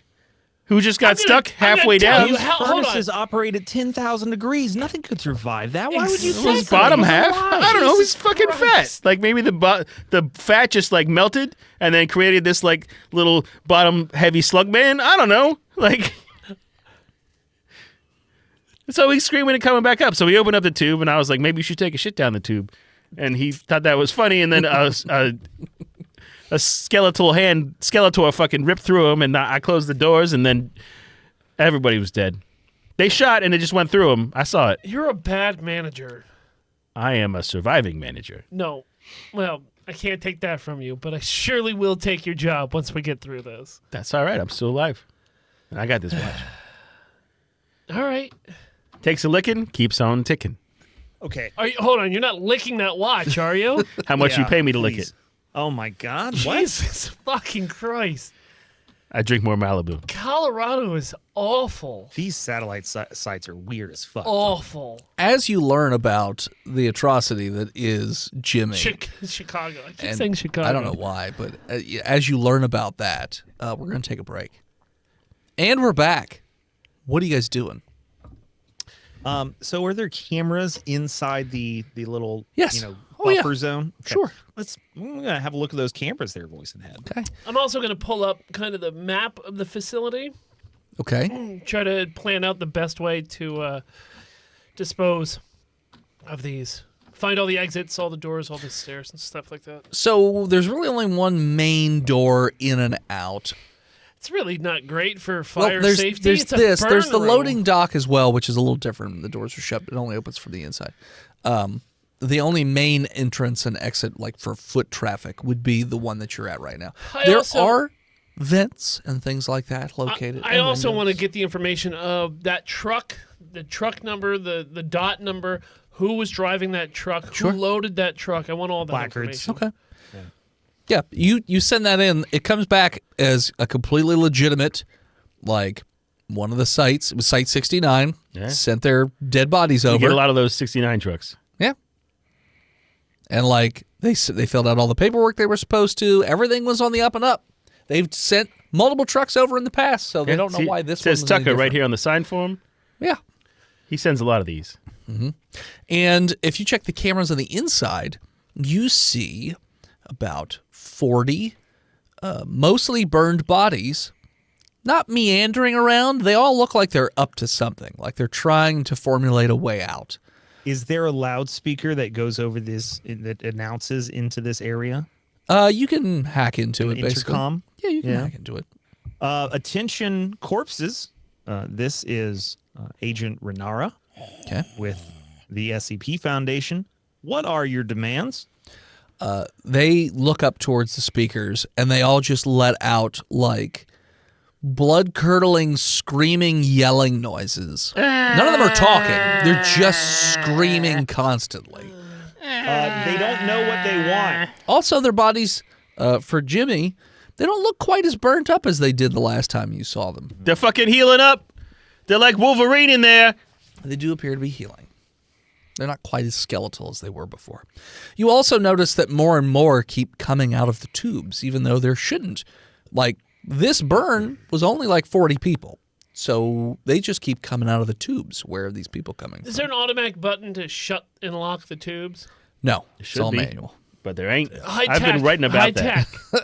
who just got I'm gonna- stuck I'm gonna halfway tell down. you how- hold on. Furnaces operate at 10,000 degrees. Nothing could survive that. Why would you It say was bottom something? half. Why? I don't know. Jesus He's fucking Christ. fat. Like maybe the fat just like melted and then created this like little bottom heavy slug man. I don't know. Like. So he's screaming and coming back up. So he opened up the tube and I was like, maybe you should take a shit down the tube. And he thought that was funny. And then a Skeletor fucking ripped through him and I closed the doors and then everybody was dead. They shot and it just went through him. I saw it. You're a bad manager. I am a surviving manager. No. Well, I can't take that from you, but I surely will take your job once we get through this. That's all right. I'm still alive. And I got this watch. All right. Takes a licking, keeps on ticking. Okay. Hold on. You're not licking that watch, are you? How much you Yeah, pay me to lick please. it? Oh my God. What? Jesus fucking Christ. I drink more Malibu. Colorado is awful. These satellite sites are weird as fuck. Awful. As you learn about the atrocity that is Jimmy, Chicago. I keep and saying Chicago. I don't know why, but as you learn about that, we're going to take a break. And we're back. What are you guys doing? So are there cameras inside the little Yes. Oh, buffer yeah. zone? Okay. Sure. I'm gonna have a look at those cameras there, voice and head. Okay. I'm also going to pull up kind of the map of the facility, Okay. try to plan out the best way to dispose of these. Find all the exits, all the doors, all the stairs and stuff like that. So there's really only one main door in and out. It's really not great for fire there's safety. there's It's a this. burn There's the room. loading dock as well, which is a little different. The doors are shut. It only opens from the inside. The only main entrance and exit, like for foot traffic, would be the one that you're at right now. I There also- are vents and things like that located. I also want to get the information of that truck, the truck number, the dot number, who was driving that truck, Sure. who loaded that truck. I want all that Placards. information. Okay. Yeah, you send that in. It comes back as a completely legitimate, like one of the sites. It was Site 69. Yeah. Sent their dead bodies You over. get a lot of those 69 trucks. Yeah. And like they filled out all the paperwork they were supposed to. Everything was on the up and up. They've sent multiple trucks over in the past, so they don't know why this one says was any Tucker right different. here on the sign form. Yeah. He sends a lot of these. And if you check the cameras on the inside, you see about 40 mostly burned bodies, not meandering around. They all look like they're up to something, like they're trying to formulate a way out. Is there a loudspeaker that goes over this that announces into this area? You can hack into it, basically. Intercom? Yeah, you can Yeah. hack into it. Attention corpses. This is Agent Renara Okay. with the SCP Foundation. What are your demands? They look up towards the speakers, and they all just let out, like, blood-curdling, screaming, yelling noises. None of them are talking. They're just screaming constantly. They don't know what they want. Also, their bodies, for Jimmy, they don't look quite as burnt up as they did the last time you saw them. They're fucking healing up. They're like Wolverine in there. They do appear to be healing. They're not quite as skeletal as they were before. You also notice that more and more keep coming out of the tubes, even though there shouldn't. Like, this burn was only like 40 people. So they just keep coming out of the tubes. Where are these people coming Is from? there an automatic button to shut and lock the tubes? No, it's should all be. manual. But there ain't. High I've tech, been writing about high that. Tech.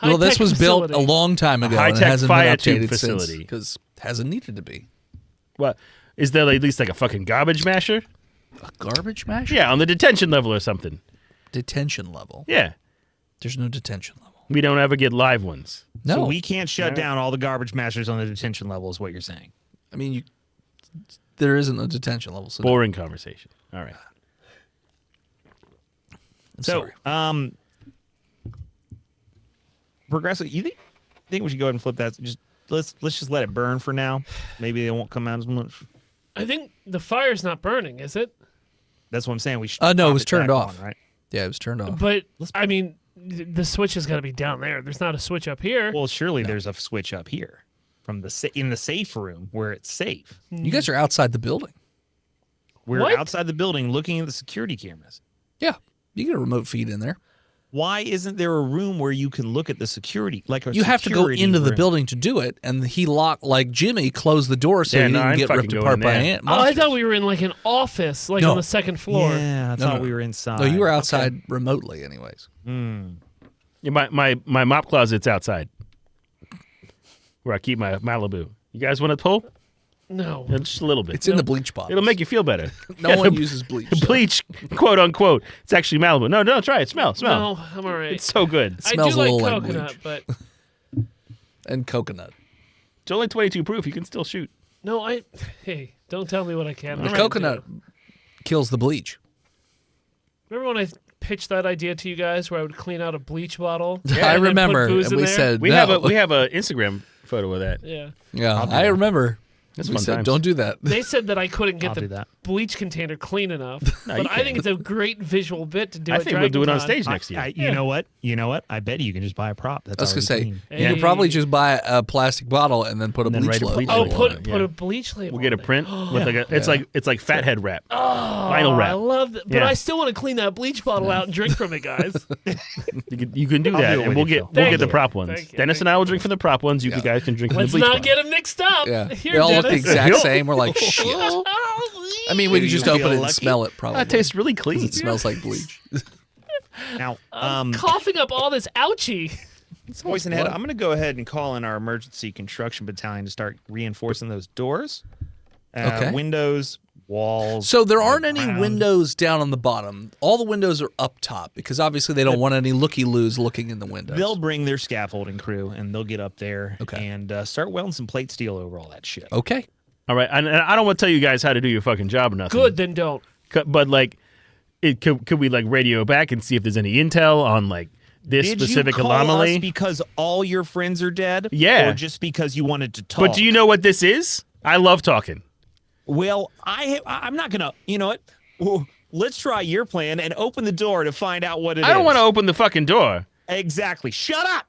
Well, this High-tech was built a facility. long time ago, and it high-tech hasn't been fire tube updated facility. because it hasn't needed to be. What? Is there at least like a fucking garbage masher? A garbage masher? Yeah, on the detention level or something. Detention level. Yeah. There's no detention level. We don't ever get live ones. No. So we can't shut down all the garbage masters on the detention level, is what you're saying. I mean, there isn't a detention level. So no. Boring conversation. All right. I'm So, sorry. Progressive, you think we should go ahead and flip that? Just let's just let it burn for now. Maybe they won't come out as much. I think the fire's not burning, is it? That's what I'm saying. We should. No, it pop was turned back off. on, right? Yeah, it was turned off. But, I mean, the switch has got to be down there. There's not a switch up here. Well, surely there's a switch up here from in the safe room where it's safe. You guys are outside the building. We're What? outside the building looking at the security cameras. Yeah, you get a remote feed in there. Why isn't there a room where you can look at the security? Like a You have to go security into the room? building to do it, and he locked, like Jimmy closed the door so Yeah, he no, didn't I'm get fucking ripped going apart in by there. ant Oh, I monsters. thought we were in like an office, like No. on the second floor. Yeah, I No, thought no. we were inside. No, you were Okay. outside remotely, anyways. Yeah, my mop closet's outside. Where I keep my Malibu. You guys want to pull? No. Yeah, just a little bit. It's in the bleach bottle. It'll make you feel better. No Yeah, one the- uses bleach. so. Bleach, quote unquote. It's actually Malibu. No, try it. Smell. No, I'm all right. It's so good. I do smells a like little like coconut, but And coconut. It's only 22 proof. You can still shoot. no, hey, don't tell me what I can. The coconut kills the bleach. Remember when I pitched that idea to you guys where I would clean out a bleach bottle? I and then put remember, booze and in we there? said We no. have a Instagram photo of that. Yeah. Yeah, I remember. That's We fun said, times. don't do that. They said that I couldn't get I'll do the that. bleach container clean enough, No, but you I think can't. it's a great visual bit to do. I at think we'll do it on DragonCon. stage next year. You know what? You know what? I bet you can just buy a prop. That's I was going to say, already clean. you Hey. could probably just buy a plastic bottle and then put a And then bleach write a logo. bleach Oh, label put on it, put yeah. a bleach label. We'll get a on it. print with like a it's like fathead wrap. Vinyl I wrap. love that, but Yeah. I still want to clean that bleach bottle out and drink from it, guys. You can do I'll that, do it and with we'll you, get Phil. we'll Thank get the you. prop ones. Thank you. Dennis and I will drink from the prop ones. You guys can drink from Let's the bleach not ones. get them mixed up. Yeah, Here, they all look the Dennis. exact same. We're like, shit. I mean, we Do could you just feel open it and lucky? smell it, probably. That tastes really clean. It smells like bleach. Now, Coughing up all this ouchie. Poison Head, I'm going to go ahead and call in our emergency construction battalion to start reinforcing those doors, Okay. windows, walls. So there aren't any ground. windows down on the bottom. All the windows are up top because obviously they don't want any looky-loos looking in the windows. They'll bring their scaffolding crew and they'll get up there Okay. and start welding some plate steel over all that shit. Okay. All right, and I don't want to tell you guys how to do your fucking job or nothing. Good, then don't. But like, could we like radio back and see if there's any intel on like this Did specific you call anomaly. us because all your friends are dead? Yeah. Or just because you wanted to talk? But do you know what this is? I love talking. Well, I'm not gonna. You know what? Well, let's try your plan and open the door to find out what it is. I don't want to open the fucking door. Exactly. Shut up.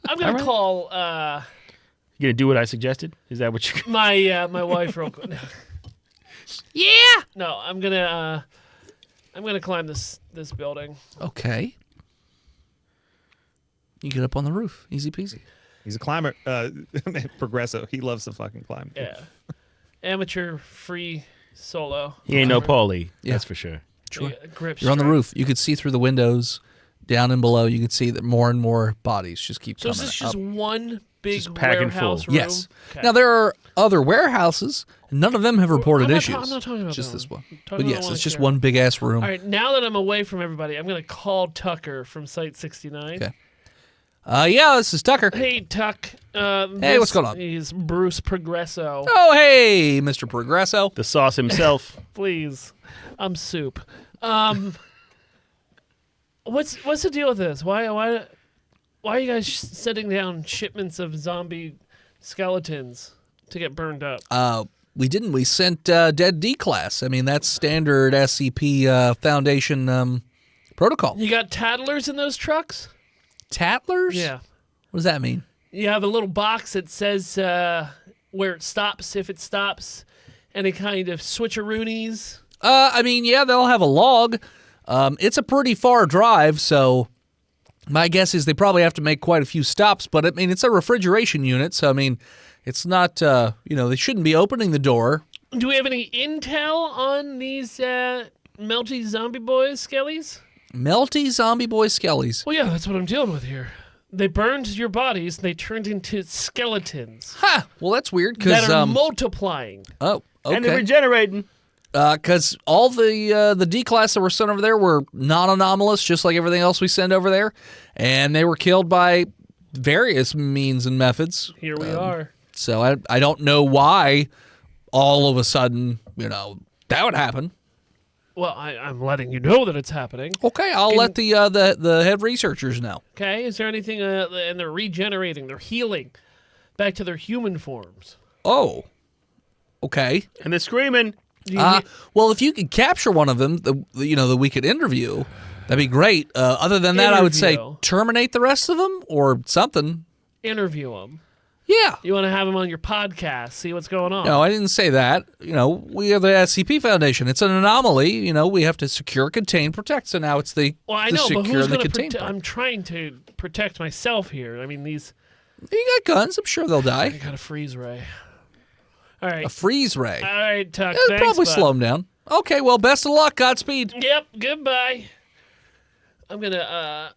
I'm gonna call You gonna do what I suggested? Is that what you? my wife real quick. Yeah. No, I'm gonna climb this building. Okay. You get up on the roof. Easy peasy. He's a climber. Progresso. He loves to fucking climb. Yeah. Amateur free solo. He ain't no climber. Paulie. Yeah. That's for sure. Sure. Yeah, grip You're on the strength. roof. You could see through the windows, down and below. You can see that more and more bodies just keep So coming is this just up. one big Just packing warehouse full. room? Yes. Okay. Now there are other warehouses, and none of them have reported I'm issues. not talking about just that this one. one. Talking But about yes, the one it's I just share. one big ass room. All right, now that I'm away from everybody, I'm gonna call Tucker from Site 69. Okay. Yeah, this is Tucker. Hey, Tuck. Hey, what's going on? He's Bruce Progresso. Oh, hey, Mr. Progresso. The sauce himself. Please, I'm soup. What's the deal with this? Why are you guys setting down shipments of zombie skeletons to get burned up? We didn't. We sent Dead D-Class. I mean, that's standard SCP Foundation protocol. You got tattlers in those trucks? Tattlers? Yeah. What does that mean? You have a little box that says where it stops, if it stops, any kind of switcheroonies. I mean, yeah, they'll have a log. It's a pretty far drive, so my guess is they probably have to make quite a few stops. But I mean, it's a refrigeration unit, so I mean, it's not. They shouldn't be opening the door. Do we have any intel on these melty zombie boys, skellies? Melty zombie boy skellies. Well, yeah, that's what I'm dealing with here. They burned your bodies. They turned into skeletons Ha! Well, that's weird that because are multiplying. oh, And they're okay. regenerating. Because all the D-Class that were sent over there were non-anomalous, just like everything else we send over there, and they were killed by various means and methods. Here we are. So I don't know why all of a sudden, that would happen. Well, I'm letting you know that it's happening. Okay, I'll let the head researchers know. Okay, is there anything? And they're regenerating. They're healing back to their human forms. Oh, okay. And they're screaming. Do you Well, if you could capture one of them, that we could interview, that'd be great. Other than that, I would say Interview. terminate the rest of them or something. interview them? Yeah. You want to have them on your podcast, see what's going on. No, I didn't say that. We are the SCP Foundation. It's an anomaly. We have to secure, contain, protect. So now it's the Well, I the know, but secure who's and the going to contain protect? part. I'm trying to protect myself here. I mean, these. You got guns. I'm sure they'll I die. got a freeze ray. All right. A freeze ray. All right, Tuck. It'll Thanks, probably bud. slow them down. Okay, well, best of luck. Godspeed. Yep. Goodbye. I'm gonna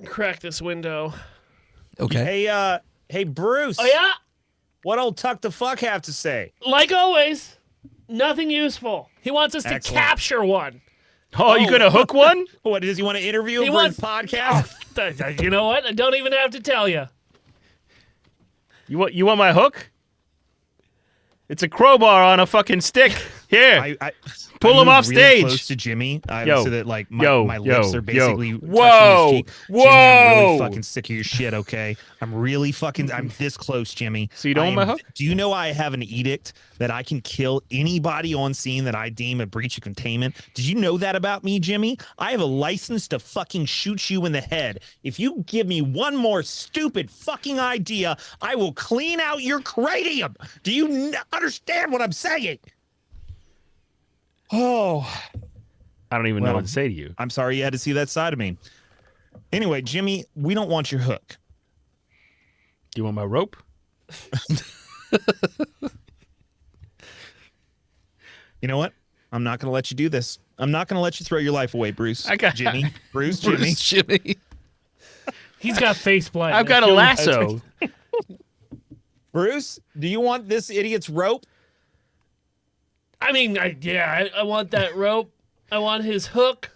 crack this window. Okay. Hey, Bruce. Oh yeah. What old Tuck the fuck have to say? Like always, nothing useful. He wants us to Excellent. capture one. Oh, you gonna hook one? What does he want to interview He him wants- for his podcast? You know what? I don't even have to tell you. You want my hook? It's a crowbar on a fucking stick. Here. Pull him moved off really stage. Close to Jimmy, Yo. so that like my Yo. lips are basically Yo. touching Whoa. his cheek. Jimmy, I'm really Whoa. fucking sick of your shit. Okay, I'm this close, Jimmy. So you don't want my hook? Do you know I have an edict that I can kill anybody on scene that I deem a breach of containment? Did you know that about me, Jimmy? I have a license to fucking shoot you in the head. If you give me one more stupid fucking idea, I will clean out your cranium. Do you understand what I'm saying? Oh, I don't even know Well, what to say to you. I'm sorry you had to see that side of me. Anyway, Jimmy, we don't want your hook. Do you want my rope? You know what? I'm not going to let you do this. I'm not going to let you throw your life away, Bruce. I got- Jimmy. Bruce, Jimmy. Bruce Jimmy. He's got face blind. I've got a lasso. Bruce, do you want this idiot's rope? I mean, I want that rope. I want his hook.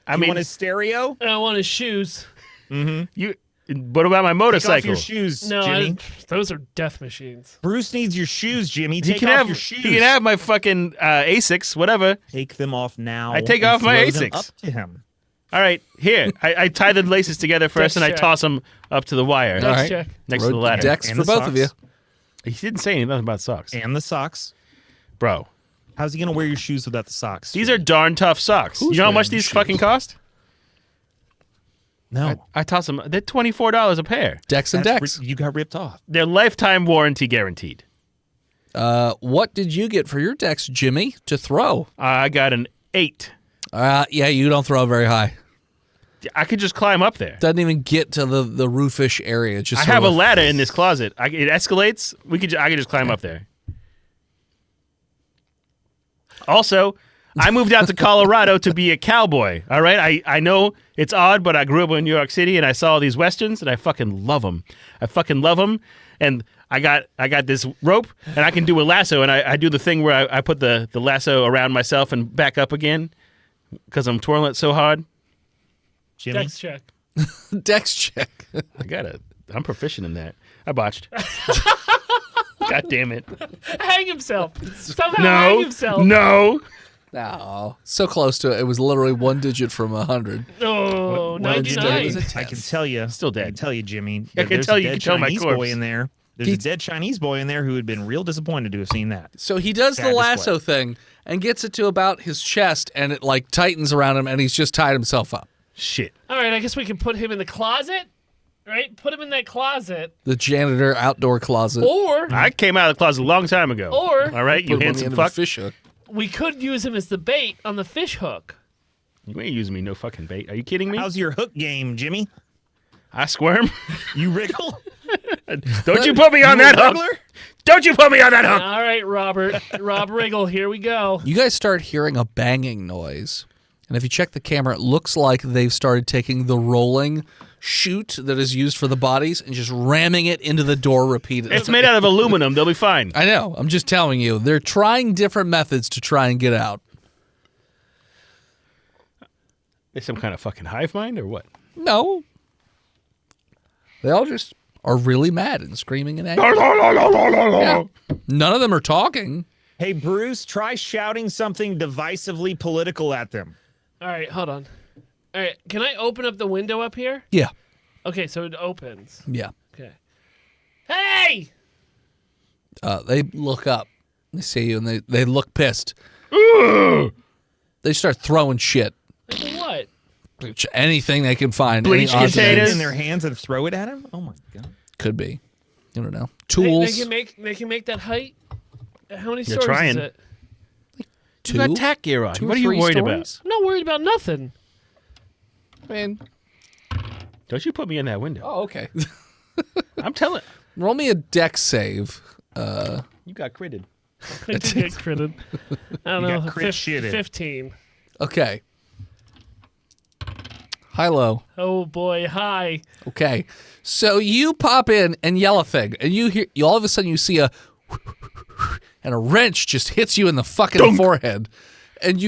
I You mean, want his stereo? And I want his shoes. you. What about my Take off motorcycle? your shoes, No, Jimmy. those are death machines. Bruce needs your shoes, Jimmy. He Take can off have. your shoes. He can have my fucking Asics, whatever. Take them off now. I take and off my throw them Asics. up to him. All right, here. I tie the laces together first, Dex and I check. toss them up to the wire All Dex right. check. next to the ladder. Decks And for the both of you. socks. He didn't say anything about socks. And the socks. Bro, How's he gonna wear your shoes without the socks? these are darn tough socks. Who's You know how wearing much these shoes? fucking cost? no. I toss them. They're $24 a pair. Decks and That's decks. you got ripped off. They're lifetime warranty guaranteed. What did you get for your decks, Jimmy, to throw? I got an 8. Yeah, you don't throw very high. I could just climb up there. Doesn't even get to the roofish area. Just I sort have a of- ladder in this closet. It escalates. I could just climb up there. Also, I moved out to Colorado to be a cowboy. All right, I know it's odd, but I grew up in New York City and I saw all these westerns and I fucking love them. And I got this rope and I can do a lasso and I do the thing where I put the lasso around myself and back up again because I'm twirling it so hard. Jimmy. Dex check. Dex check. I'm proficient in that. I botched. God damn it. Hang himself. Somehow hang himself. No. No, so close to it. It was literally one digit from 100. Oh, Well, you know, 99. I can tell you. Still dead. I can tell you, Jimmy. I that can there's tell a you dead can tell my Chinese corpse. boy in there. There's a dead Chinese boy in there who would been real disappointed to have seen that. So he does the Sad lasso display. thing and gets it to about his chest, and it like tightens around him, and he's just tied himself up. Shit. All right, I guess we can put him in the closet, right? Put him in that closet. The janitor outdoor closet. Or I came out of the closet a long time ago. Or- all right, you Put him on the handsome end of a fuck. fish hook. we could use him as the bait on the fish hook. You ain't using me no fucking bait. Are you kidding me? How's your hook game, Jimmy? I squirm. You wriggle? Don't you put me on that hook. Wriggler? Don't you put me on that hook. All right, Rob Riggle, here we go. You guys start hearing a banging noise. And if you check the camera, it looks like they've started taking the rolling chute that is used for the bodies and just ramming it into the door repeatedly. It's made out of aluminum. They'll be fine. I know. I'm just telling you. They're trying different methods to try and get out. They some kind of fucking hive mind or what? No. They all just are really mad and screaming in anger. Yeah. None of them are talking. Hey, Bruce, try shouting something divisively political at them. All right, hold on. All right, can I open up the window up here? Yeah. Okay, so it opens. Yeah. Okay. Hey! They look up. They see you and they look pissed. They start throwing shit. Like what? Anything they can find. Bleach any object. containers. In their hands and throw it at him? Oh, my God. Could be. I don't know. They Tools. can make that height. How many They're stories trying. is it? Two. You got tack gear on. Two or What are you three worried stories? I'm not worried about nothing. I mean, about? Don't you put me in that window. oh, okay. I'm telling. Roll me a deck save. You got critted. I did get critted. I don't You know. got crit shitted. 15. Okay. High low. Oh boy, hi. Okay. So you pop in and yell a thing, and you all of a sudden you see a and a wrench just hits you in the fucking forehead, and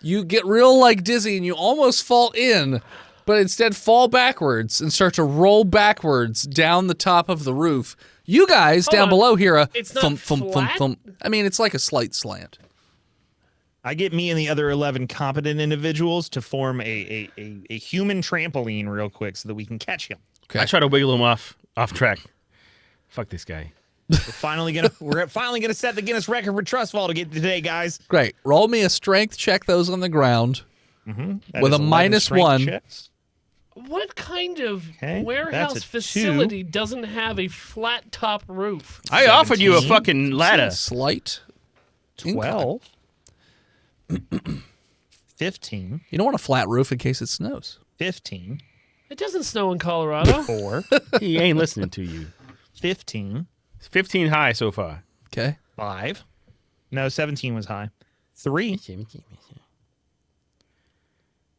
you get real like dizzy, and you almost fall in, but instead fall backwards and start to roll backwards down the top of the roof. You guys down on. below hear a It's not thump, thump, thump, flat? thump. I mean, it's like a slight slant. I get me and the other 11 competent individuals to form a human trampoline real quick so that we can catch him. Okay. I try to wiggle him off track. Fuck this guy. We're finally gonna set the Guinness record for trust fall to get today, guys. Great. Roll me a strength check. Those on the ground. That With is a 11 minus strength one. checks. What kind of Okay, warehouse that's a 2. facility doesn't have a flat top roof? I offered you a 17. fucking ladder. Slight. 12. 15. You don't want a flat roof in case it snows. 15. It doesn't snow in Colorado. 4. He ain't listening to you. 15. It's 15 high so far. Okay. 5. No, 17 was high. 3.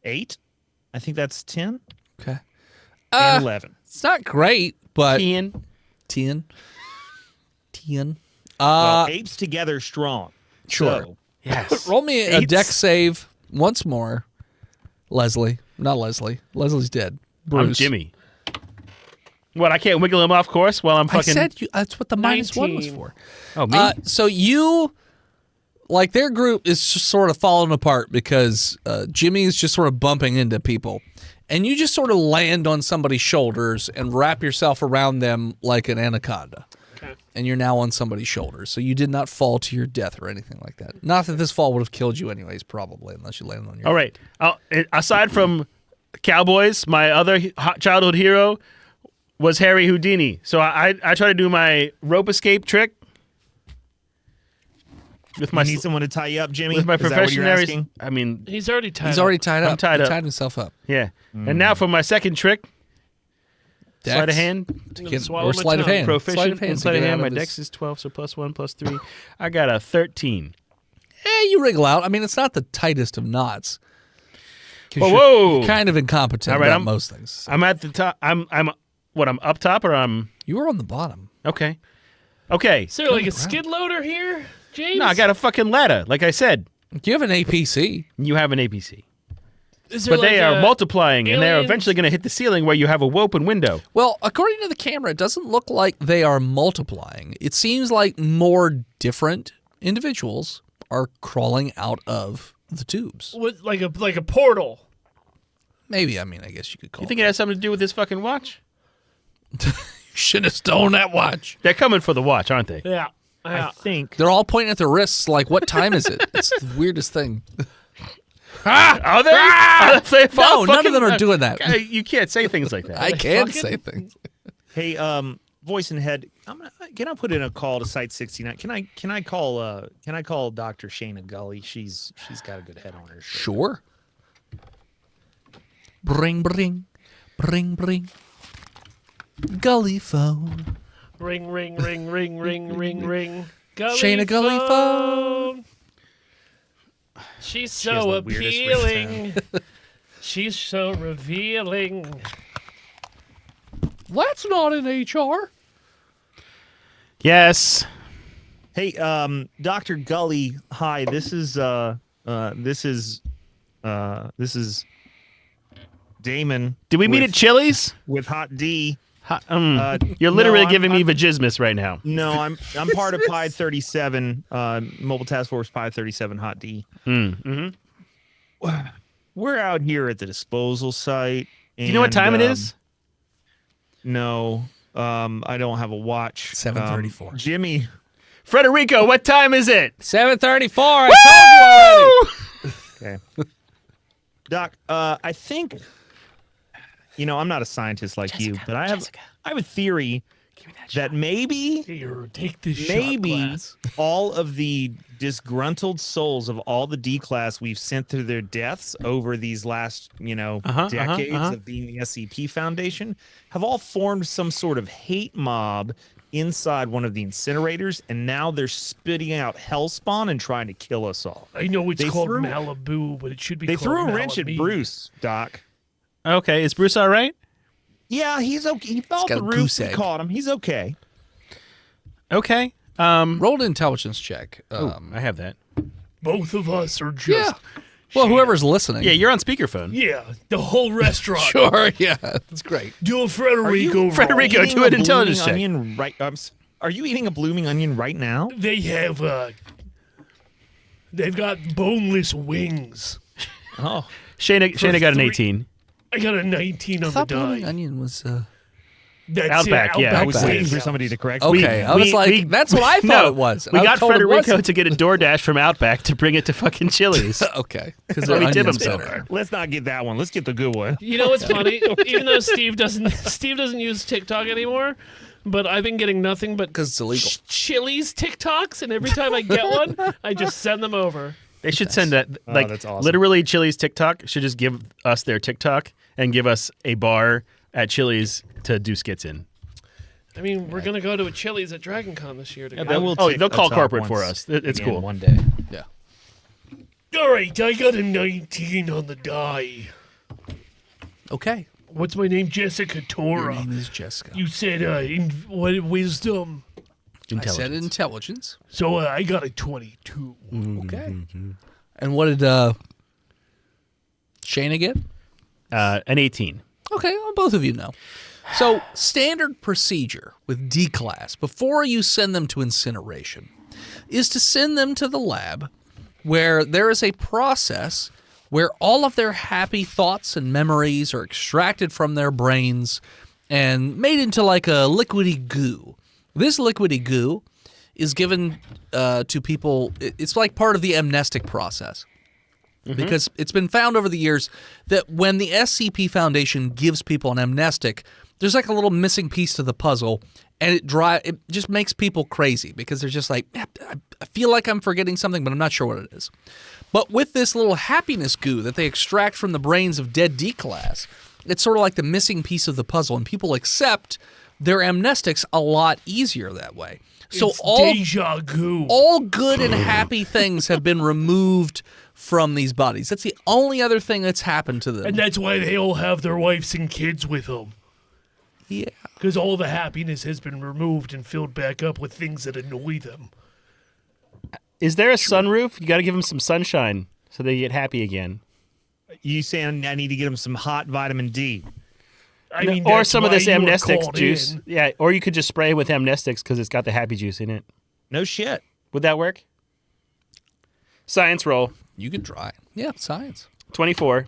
8. I think that's 10. Okay. And 11. It's not great, but 10. 10. 10. Well, apes together strong. Sure. So, Yes. Roll me a Eights. deck save once more. Leslie. Not Leslie. Leslie's dead. Bruce. I'm Jimmy. What, I can't wiggle him off course while I'm I fucking... said you, that's what the minus 1 was 19. for. Oh, me? So you like their group is just sort of falling apart because Jimmy's just sort of bumping into people. And you just sort of land on somebody's shoulders and wrap yourself around them like an anaconda. Okay. And you're now on somebody's shoulders. So you did not fall to your death or anything like that. Not that this fall would have killed you anyways, probably, unless you landed on your... All right. Aside from cowboys, my other childhood hero was Harry Houdini. So I try to do my rope escape trick with my You need someone to tie you up, Jimmy? with my Is that what you're professional. asking? I mean, He's already tied. He's already up. tied up. I'm tied He up. tied himself up. yeah. And now for my second trick, sleight of Dex. hand, Get- Swallow or my sleight of tongue. hand. proficient in to sleight of get hand. out My of this. dex is 12, so +1, +3. I got a 13. You wriggle out. I mean, it's not the tightest of knots. 'Cause Whoa, you're whoa. kind of incompetent All right, about I'm- most things. I'm at the top. I'm up top or I'm You were on the bottom. okay. Okay. Is there like a skid loader here, James? No, I got a fucking ladder. Like I said, You have an APC. you have an APC. Is there But they like are a- multiplying, and they're aliens? eventually going to hit the ceiling where you have a open window. Well, according to the camera, it doesn't look like they are multiplying. It seems like more different individuals are crawling out of the tubes. with like a portal. Maybe, I mean, I guess you could call You think it has something to do with this fucking watch? You should have stolen that watch. They're coming for the watch, aren't they? Yeah. I think. They're all pointing at their wrists like, what time is it? It's the weirdest thing. Are they? Are they No, none of them are fucking- doing that. You can't say things like that. I can fucking- say things. Hey, voice and head. Can I put in a call to Site 69? Can I call Dr. Shayna Gully? She's got a good head on her. Sure. Bring, bring, bring, bring. Gully phone. Ring, ring, ring, ring, ring, ring, ring. Gully Shayna Gully phone. She's so has the weirdest appealing. She's so revealing. That's not in HR. Yes. Hey, Dr. Gully. Hi. This is Damon. Did we meet with- at Chili's? with Hot D? You're literally no, giving me I'm- vagismus right now. No, I'm part of Pi 37, Mobile Task Force Pi 37 Hot D. Mm-hmm. We're out here at the disposal site. Do you know what time it is? No, I don't have a watch. 7:34. Jimmy, Frederico, what time is it? 7:34. I told you already. okay. Doc, I think, I'm not a scientist like you, but I have a theory that maybe Here, take this shot maybe glass. all of the disgruntled souls of all the D class we've sent through their deaths over these last, decades of being the SCP Foundation have all formed some sort of hate mob inside one of the incinerators, and now they're spitting out hellspawn and trying to kill us all. I know it's They called threw- Malibu, but it should be They called threw a wrench at Malamute. Bruce, Doc. Okay, is Bruce all right? Yeah, he's okay. He fell off got the a roof. goose We egg. caught him. He's okay. Okay. Roll an intelligence check. I have that. Both of us are just. Yeah. Well, whoever's listening. Yeah, you're on speakerphone. Yeah, the whole restaurant. Sure. Yeah, that's great. Do a Frederico roll. Frederico, Eating do a an intelligence check. blooming onion right. Are you eating a blooming onion right now? They have they've got boneless wings. Oh, Shayna got an three- 18. I got a 19 on I the thought blooming die. onion was. That's Outback, it, yeah. I was Outback. waiting for somebody to correct Okay, me. I was like, that's what I thought no, it was. And We I was got told it Frederico wasn't. to get a DoorDash from Outback to bring it to fucking Chili's. Okay, because Let me tip him some. Let's not get that one. Let's get the good one. You know what's funny? Even though Steve doesn't use TikTok anymore, but I've been getting nothing but 'Cause it's illegal. Chili's TikToks, and every time I get one, I just send them over. They should send that. Like, that's awesome. literally, Chili's TikTok should just give us their TikTok and give us a bar at Chili's to do skits in. I mean, we're gonna go to a Chili's at Dragon Con this year together. I will Oh, take they'll the call top corporate for ones us. It's again cool. One day. Yeah. All right, I got a 19 on the die. Okay. What's my name? Jessica Your Tora. name is Jessica. You said what wisdom? I said intelligence. So I got a 22. Okay. And what did Shayna get? An 18. Okay, well, both of you know. So, standard procedure with D-Class, before you send them to incineration, is to send them to the lab where there is a process where all of their happy thoughts and memories are extracted from their brains and made into like a liquidy goo. This liquidy goo is given to people. It's like part of the amnestic process. Because it's been found over the years that when the SCP Foundation gives people an amnestic, there's like a little missing piece to the puzzle, and it just makes people crazy because they're just like, I feel like I'm forgetting something, but I'm not sure what it is. But with this little happiness goo that they extract from the brains of dead D-Class, it's sort of like the missing piece of the puzzle, and people accept their amnestics a lot easier that way. So It's deja goo. all good and happy things have been removed from these bodies. That's the only other thing that's happened to them. And that's why they all have their wives and kids with them. Yeah. Because all the happiness has been removed and filled back up with things that annoy them. Is there a sunroof? You got to give them some sunshine so they get happy again. You saying I need to get them some hot vitamin D? I mean, Or that's some of why this you were amnestics called juice. in. Yeah, or you could just spray with amnestics because it's got the happy juice in it. No shit. Would that work? Science roll. You could try. Yeah, science. 24.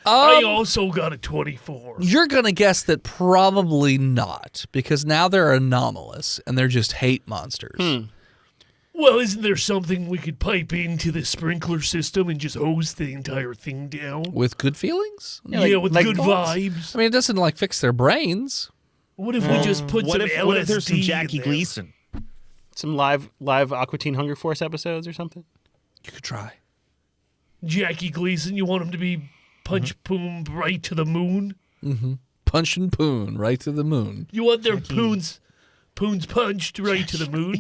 I also got a 24. You're going to guess that probably not, because now they're anomalous and they're just hate monsters. Well, isn't there something we could pipe into the sprinkler system and just hose the entire thing down? With good feelings? Yeah, with like good thoughts? vibes. I mean, it doesn't like fix their brains. What if we just put What some if, LSD what if there's some in Jackie there? Gleason? Some live Aqua Teen Hunger Force episodes or something? You could try. Jackie Gleason, you want him to be punch boom right to the moon? Punch and poon right to the moon. You want their poons punched right to the moon?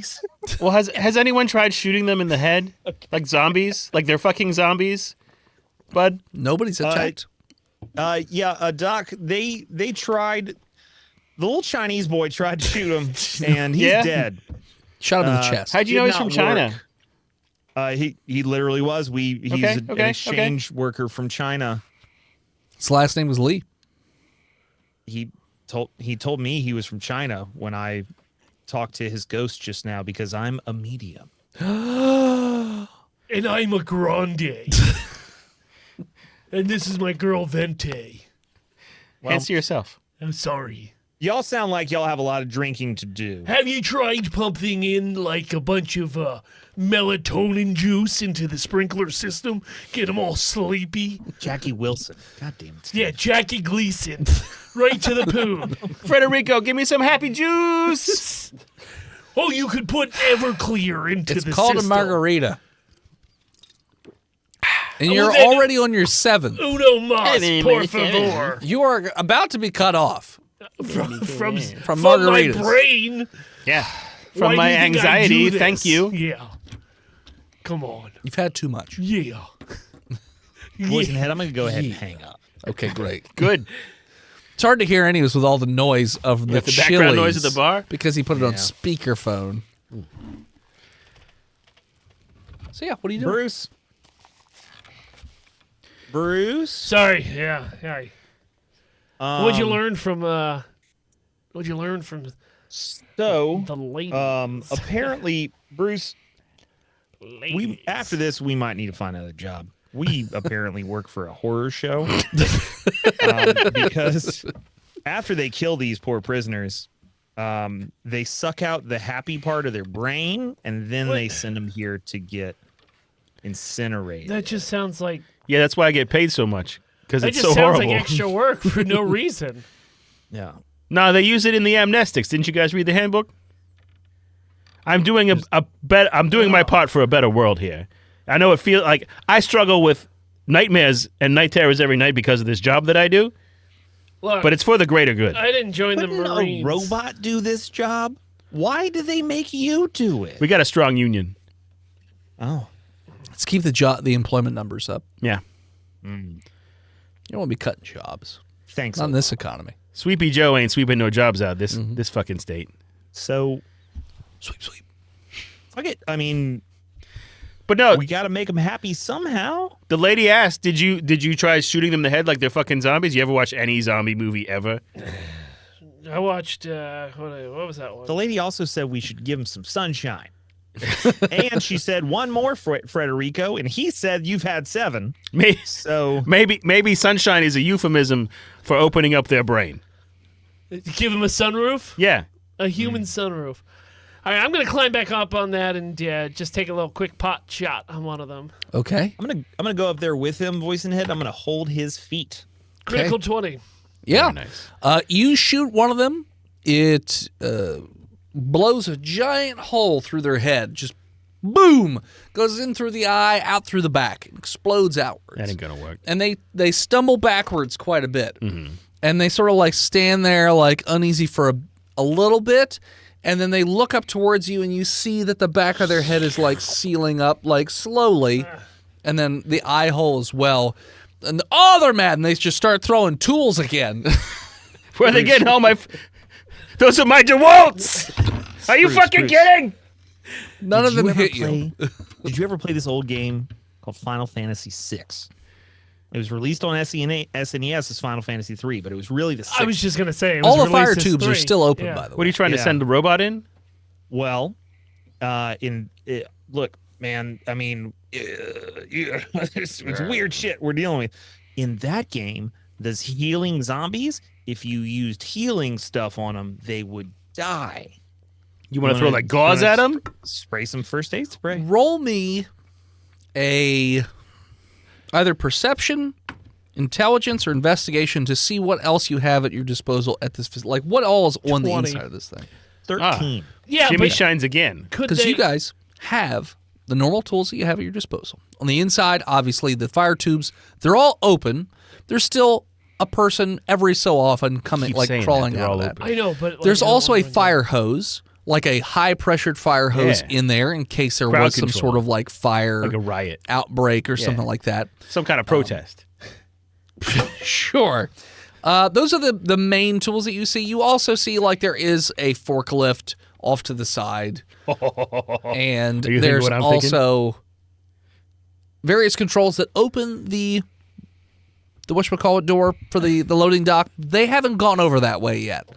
Well, has anyone tried shooting them in the head? Like zombies? Like they're fucking zombies? Bud? Nobody's attacked. Doc, they tried. The little Chinese boy tried to shoot him, and he's Yeah? dead. Shot him in the chest. How'd you know Did he's from not China? work. He literally was. He's an okay. exchange worker from China. His last name was Lee. He told me he was from China when I talked to his ghost just now because I'm a medium. And I'm a grande. And this is my girl Vente. Answer yourself. I'm sorry. Y'all sound like y'all have a lot of drinking to do. Have you tried pumping in like a bunch of melatonin juice into the sprinkler system? Get them all sleepy? Jackie Wilson. God damn it. Yeah, Jackie Gleason. Right to the poon. Frederico, give me some happy juice. Oh, you could put Everclear into It's the called system. a margarita. And Well, you're then- already on your seventh. Uno mas, por favor. You are about to be cut off. From margaritas. my brain. Yeah. Why From do my you think I anxiety, do thank this? you. Yeah. Come on. You've had too much. Yeah. Boys and head, I'm going to go ahead and hang up. Okay, great. Good. It's hard to hear anyways with all the noise of the the background noise Chili's at the bar? because he put it on speakerphone. So yeah, what are you doing? Bruce? Sorry. Yeah. Sorry. What'd you learn from So, the ladies? apparently, Bruce, after this, we might need to find another job. We apparently work for a horror show because after they kill these poor prisoners, they suck out the happy part of their brain and then they send them here to get incinerated. That just sounds like Yeah, that's why I get paid so much. Because that it's just so sounds horrible. like extra work for no reason. Yeah. No, they use it in the amnestics. Didn't you guys read the handbook? I'm doing I'm doing my part for a better world here. I know it feels like I struggle with nightmares and night terrors every night because of this job that I do, Look, but it's for the greater good. I didn't join the Couldn't Marines. a robot do this job? Why do they make you do it? We got a strong union. Oh. Let's keep the employment numbers up. Yeah. You don't want to be cutting jobs. Thanks. Not in this economy. Sweepy Joe ain't sweeping no jobs out this fucking state. So, Sweep. fuck it. I mean, But no, we got to make them happy somehow. the lady asked, "Did you try shooting them in the head like they're fucking zombies? You ever watch any zombie movie ever?" I watched what was that one? The lady also said we should give them some sunshine. And she said one more, Frederico, and he said you've had 7. Maybe, So maybe sunshine is a euphemism for opening up their brain. Give him a sunroof? Yeah. A human sunroof. All right, I'm going to climb back up on that and just take a little quick pot shot on one of them. Okay. I'm gonna go up there with him, voice and head. I'm gonna hold his feet. Critical 20. Yeah. Very nice. You shoot one of them. It blows a giant hole through their head. Just boom. Goes in through the eye, out through the back. Explodes outwards. That ain't gonna work. And they stumble backwards quite a bit. Mm-hmm. And they sort of like stand there like uneasy for a little bit. And then they look up towards you and you see that the back of their head is like sealing up like slowly. And then the eye hole as well. And they're mad and they just start throwing tools again. Where are they getting all my... Those are my DeWalt's! Are you fucking kidding? None of them hit you. Did you ever play this old game called Final Fantasy VI? It was released on SNES as Final Fantasy 3, but it was really the 6th. I was just going to say. All the fire tubes are still open, by the way. What are you trying to send the robot in? Well, look, man, I mean, it's weird shit we're dealing with. In that game, there's healing zombies. If you used healing stuff on them, they would die. You want to throw like gauze at them? Spray some first aid spray. Roll me either perception, intelligence, or investigation to see what else you have at your disposal at this. Like, what all is on 20. the inside of this thing? 13. Yeah, Jimmy but shines again. could Because they... you guys have the normal tools that you have at your disposal. On the inside, obviously, the fire tubes, they're all open. There's still a person every so often coming, Keep like saying crawling that. They're out all of that. open. I know, but... There's I don't also a wanna go- fire hose, like a high-pressured fire hose Yeah. in there in case there Crowd was some control. sort of like fire Like a riot. outbreak or something like that. Some kind of protest. Sure. Those are the main tools that you see. You also see like there is a forklift off to the side. And Are you thinking there's what I'm also various controls that open the whatchamacallit door for the loading dock. They haven't gone over that way yet.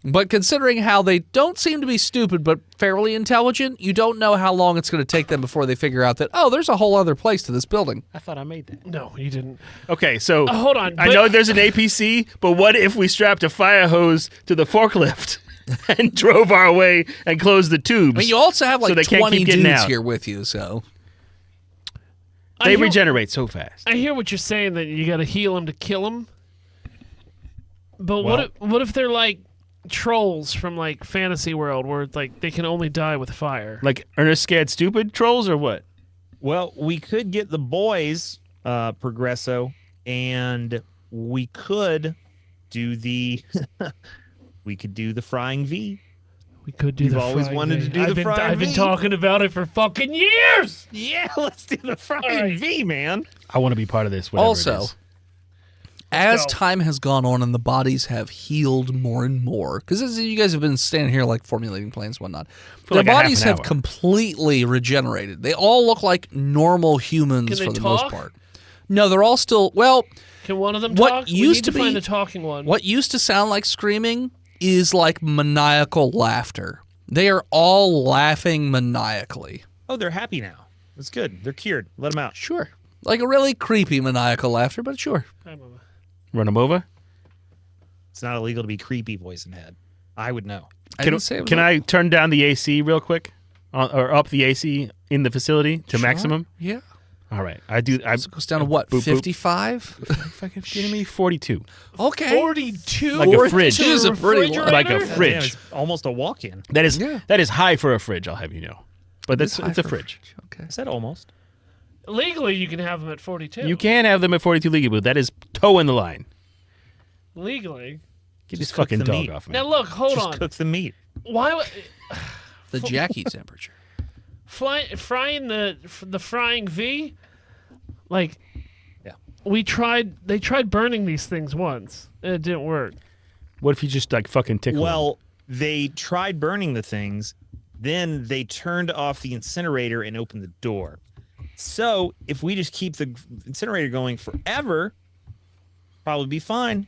But considering how they don't seem to be stupid but fairly intelligent, you don't know how long it's going to take them before they figure out that, oh, there's a whole other place to this building. I thought I made that. No, you didn't. Okay, so Hold on, I but- know there's an APC, but what if we strapped a fire hose to the forklift and drove our way and closed the tubes? I mean, you also have like So they can't 20 keep getting dudes out. here with you, so. They I hear- regenerate so fast. I hear what you're saying, that you got to heal him to kill him. But Well- what if they're like trolls from like Fantasy World, where like they can only die with fire? Like Ernest Scared Stupid trolls or what? Well, we could get the boys Progresso, and we could do the we could do the frying V. We could do You've the always frying wanted V. to do I've the been, frying I've been V. talking about it for fucking years. Yeah, let's do the frying right. V, man. I want to be part of this. Whatever it Also, is. as go. time has gone on and the bodies have healed more and more, because as you guys have been standing here like formulating plans and whatnot, For their like a half bodies an have hour. completely regenerated. They all look like normal humans Can they for the talk? most part. No, they're all still, well, Can one of them What talk? We used need to to find be- a talking one. what used to sound like screaming is like maniacal laughter. They are all laughing maniacally. Oh, they're happy now. That's good. They're cured. Let them out. Sure. Like a really creepy maniacal laughter, but sure. Hi, Mama. Run them over. It's not illegal to be creepy, voice and head. I would know. I Can, didn't say it was can like- I turn down the AC real quick, or up the AC in the facility to Sure. maximum? Yeah. All right, I do. I It goes down to what, boop, boop. 55? fucking kidding me. 42, Okay. 42. like a fridge. It is a pretty Refrigerator? Like a God fridge. damn, it's almost a walk-in. That is Yeah. that is high for a fridge. I'll have you know, but it's High it's a for fridge. Okay. I said almost. Legally, you can have them at 42. You can have them at 42 legally, but that is toeing the line. Legally. Get this Just cook fucking the dog meat. off me. Now look, hold Just on. cook the meat. Why would The Jackie temperature. frying the frying V? Like, Yeah. They tried burning these things once, and it didn't work. What if you just like fucking tickle? Well, they tried burning the things, then they turned off the incinerator and opened the door. So if we just keep the incinerator going forever, probably be fine.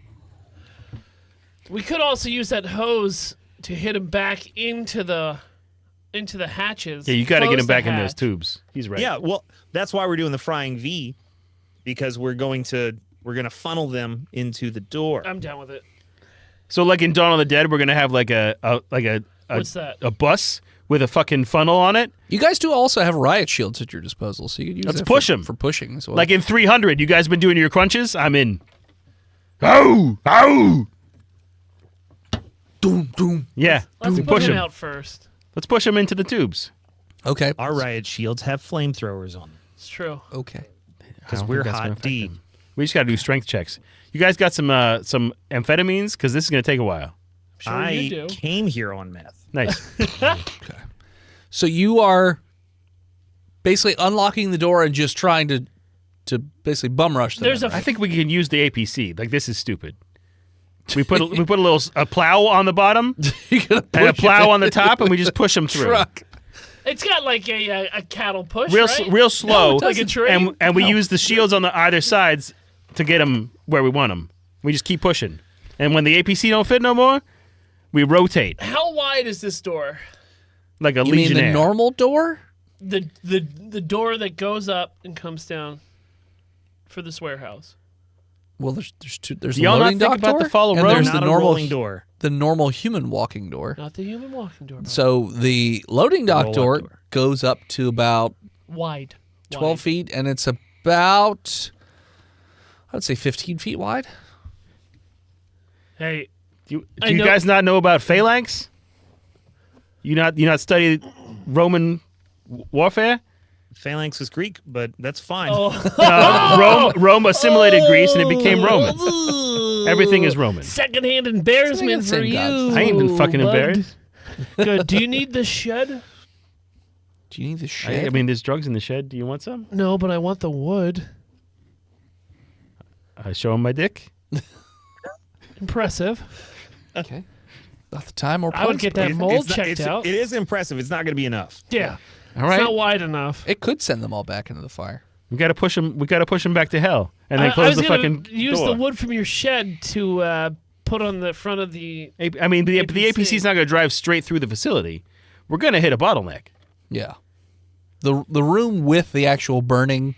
We could also use that hose to hit him back into the into the hatches. Yeah, you got to get close him the back in those hatch. tubes. He's right. Yeah, well, that's why we're doing the frying V, because we're gonna funnel them into the door. I'm down with it. So like in Dawn of the Dead, we're gonna have like a What's that? a bus with a fucking funnel on it. You guys do also have riot shields at your disposal, so you could use Let's that push for, 'em. for pushing as well. Like in 300, you guys been doing your crunches? I'm in. Oh, oh. doom, doom. Yeah, Let's we put push him him. out first. Let's push him into the tubes. Okay. Our riot shields have flamethrowers on them It's true. Okay. because I don't we're think that's gonna hot affect D. him. We just got to do strength checks. You guys got some amphetamines? Because this is going to take a while. Sure I you do. came here on meth. Nice. So you are basically unlocking the door and just trying to basically bum rush them. There's in, a I think we can use the APC. Like, this is stupid. We put a plow on the bottom You're gonna and a push plow it on the top, and we just push them through. truck. It's got like a cattle push, Real, right? real slow. Like a train? and we use the shields on the either sides to get them where we want them. We just keep pushing. And when the APC don't fit no more, we rotate How wide is this door? like a You mean legionnaire. the normal door? The door that goes up and comes down for this warehouse. Well, there's two. There's Do the y'all not loading think dock about door, the follow and road? there's Not the a normal rolling door. the normal human walking door. Not the human walking door. But So the loading dock roll-up door door. goes up to about wide. 12 Wide. feet, and it's about, I'd say 15 feet wide. Hey, Do I you know- guys not know about phalanx? You not study Roman warfare? Phalanx was Greek, but that's fine. Rome assimilated Greece and it became Roman. Everything is Roman. secondhand embarrassment Same for you. gods. I ain't been fucking bud. embarrassed. Good. Do you need the shed? Do you need the shed? I mean, there's drugs in the shed. Do you want some? No, but I want the wood. Show him my dick. Impressive. okay. Not the time or place. I would get that It- mold it's not- checked it's- out. It is impressive. It's not going to be enough. Yeah. All right. It's not wide enough. It could send them all back into the fire. We gotta push him. We gotta push him back to hell, and then I close was the gonna fucking use door. the wood from your shed to put on the front of the. I mean, the APC. APC's not gonna drive straight through the facility. We're gonna hit a bottleneck. Yeah. The room with the actual burning,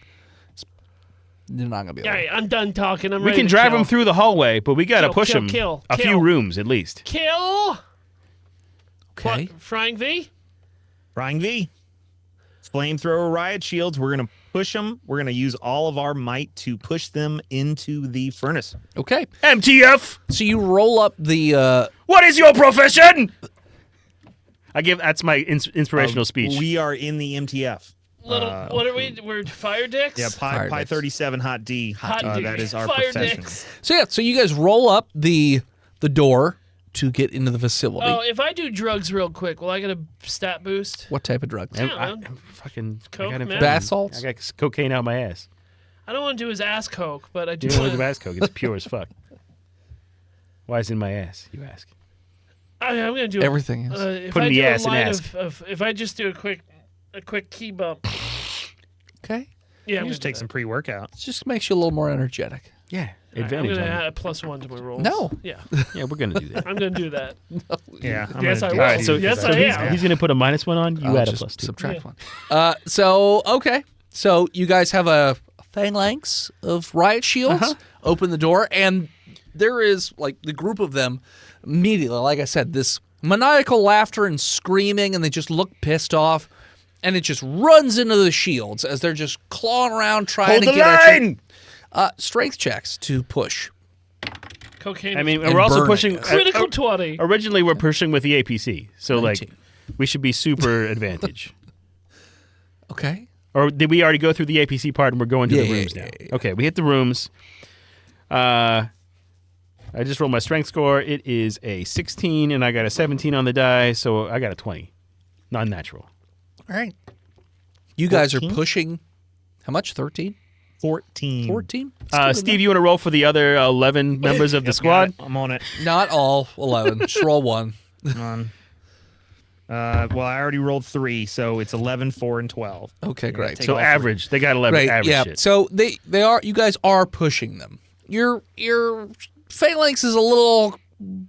they're not going to be All able right, I'm done talking. I'm We ready can to drive kill. him through the hallway, but we gotta Kill, push kill, him kill, a kill. few rooms at least. Kill. Okay. Frying V. Frying V. Flamethrower riot shields. We're going to push them. We're going to use all of our might to push them into the furnace. Okay. MTF. So you roll up the What is your profession? That's my inspirational speech. We are in the MTF. Little. What are we? We're fire dicks. Yeah, Fire Pi dicks. 37 hot D. Hot D. That is our Fire profession. dicks. so you guys roll up the door to get into the facility. Oh, if I do drugs real quick, will I get a stat boost? What type of drugs? Yeah. I'm fucking Coke, I got man. Bath salts? I got cocaine out my ass. I don't want to do his ass coke, but I do. You know wanna- the ass coke. It's pure as fuck. Why is it in my ass? You ask. I'm gonna do Everything is. If Put I in the do a ass and line ask. of if I just do a quick key bump. Okay. Yeah, I'm You just gonna take do some pre-workout. It just makes you a little more energetic. Yeah, that. I'm advantage. gonna on add a +1 to my rolls. No. Yeah, Yeah, we're gonna do that. I'm gonna do that. Yeah. I'm Yes, gonna I do will. All right, so, Yes, so I he's, am. he's gonna put a -1 on. You I'll add a just +2. subtract Yeah. one. Okay. So you guys have a phalanx of riot shields. Open the door, and there is like the group of them immediately. Like I said, this maniacal laughter and screaming, and they just look pissed off. And it just runs into the shields as they're just clawing around trying Hold to the get at you. line. Strength checks to push. Cocaine. I mean, And we're also burning. pushing. critical 20. Originally, we're pushing with the APC, so 19. like we should be super advantage. Okay. Or did we already go through the APC part and we're going to Yeah, the yeah, rooms yeah, now? yeah. Okay, we hit the rooms. I just rolled my strength score. It is a 16, and I got a 17 on the die, so I got a 20. Non-natural. All right. You guys are 14? pushing. How much? 13? 14. 14? Steve, you want to roll for the other 11 members of the Yep, got squad? it. I'm on it. Not all 11. Just roll one. I'm on. Well, I already rolled 3, so it's 11, 4, and 12. Okay, great. take So all three. average. They got 11 Right, average yeah. shit. So they are. You guys are pushing them. Your phalanx is a little,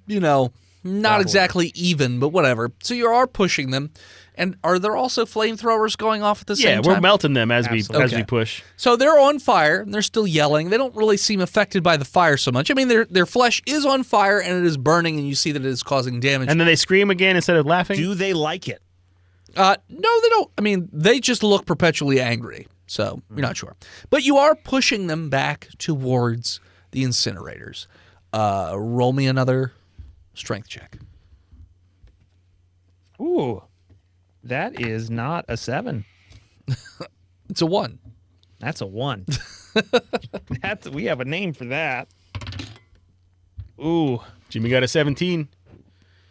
not Wobbly. exactly even, but whatever. So you are pushing them, And are there also flamethrowers going off at the same Yeah, time? we're melting them as we Absolutely. push. So they're on fire, and they're still yelling. They don't really seem affected by the fire so much. I mean, their flesh is on fire, and it is burning, and you see that it is causing damage. And then they scream again instead of laughing. Do they like it? No, they don't. I mean, they just look perpetually angry, so you're not sure. But you are pushing them back towards the incinerators. Roll me another strength check. Ooh, that is not a 7. It's a 1. That's a 1. We have a name for that. Ooh, Jimmy got a 17.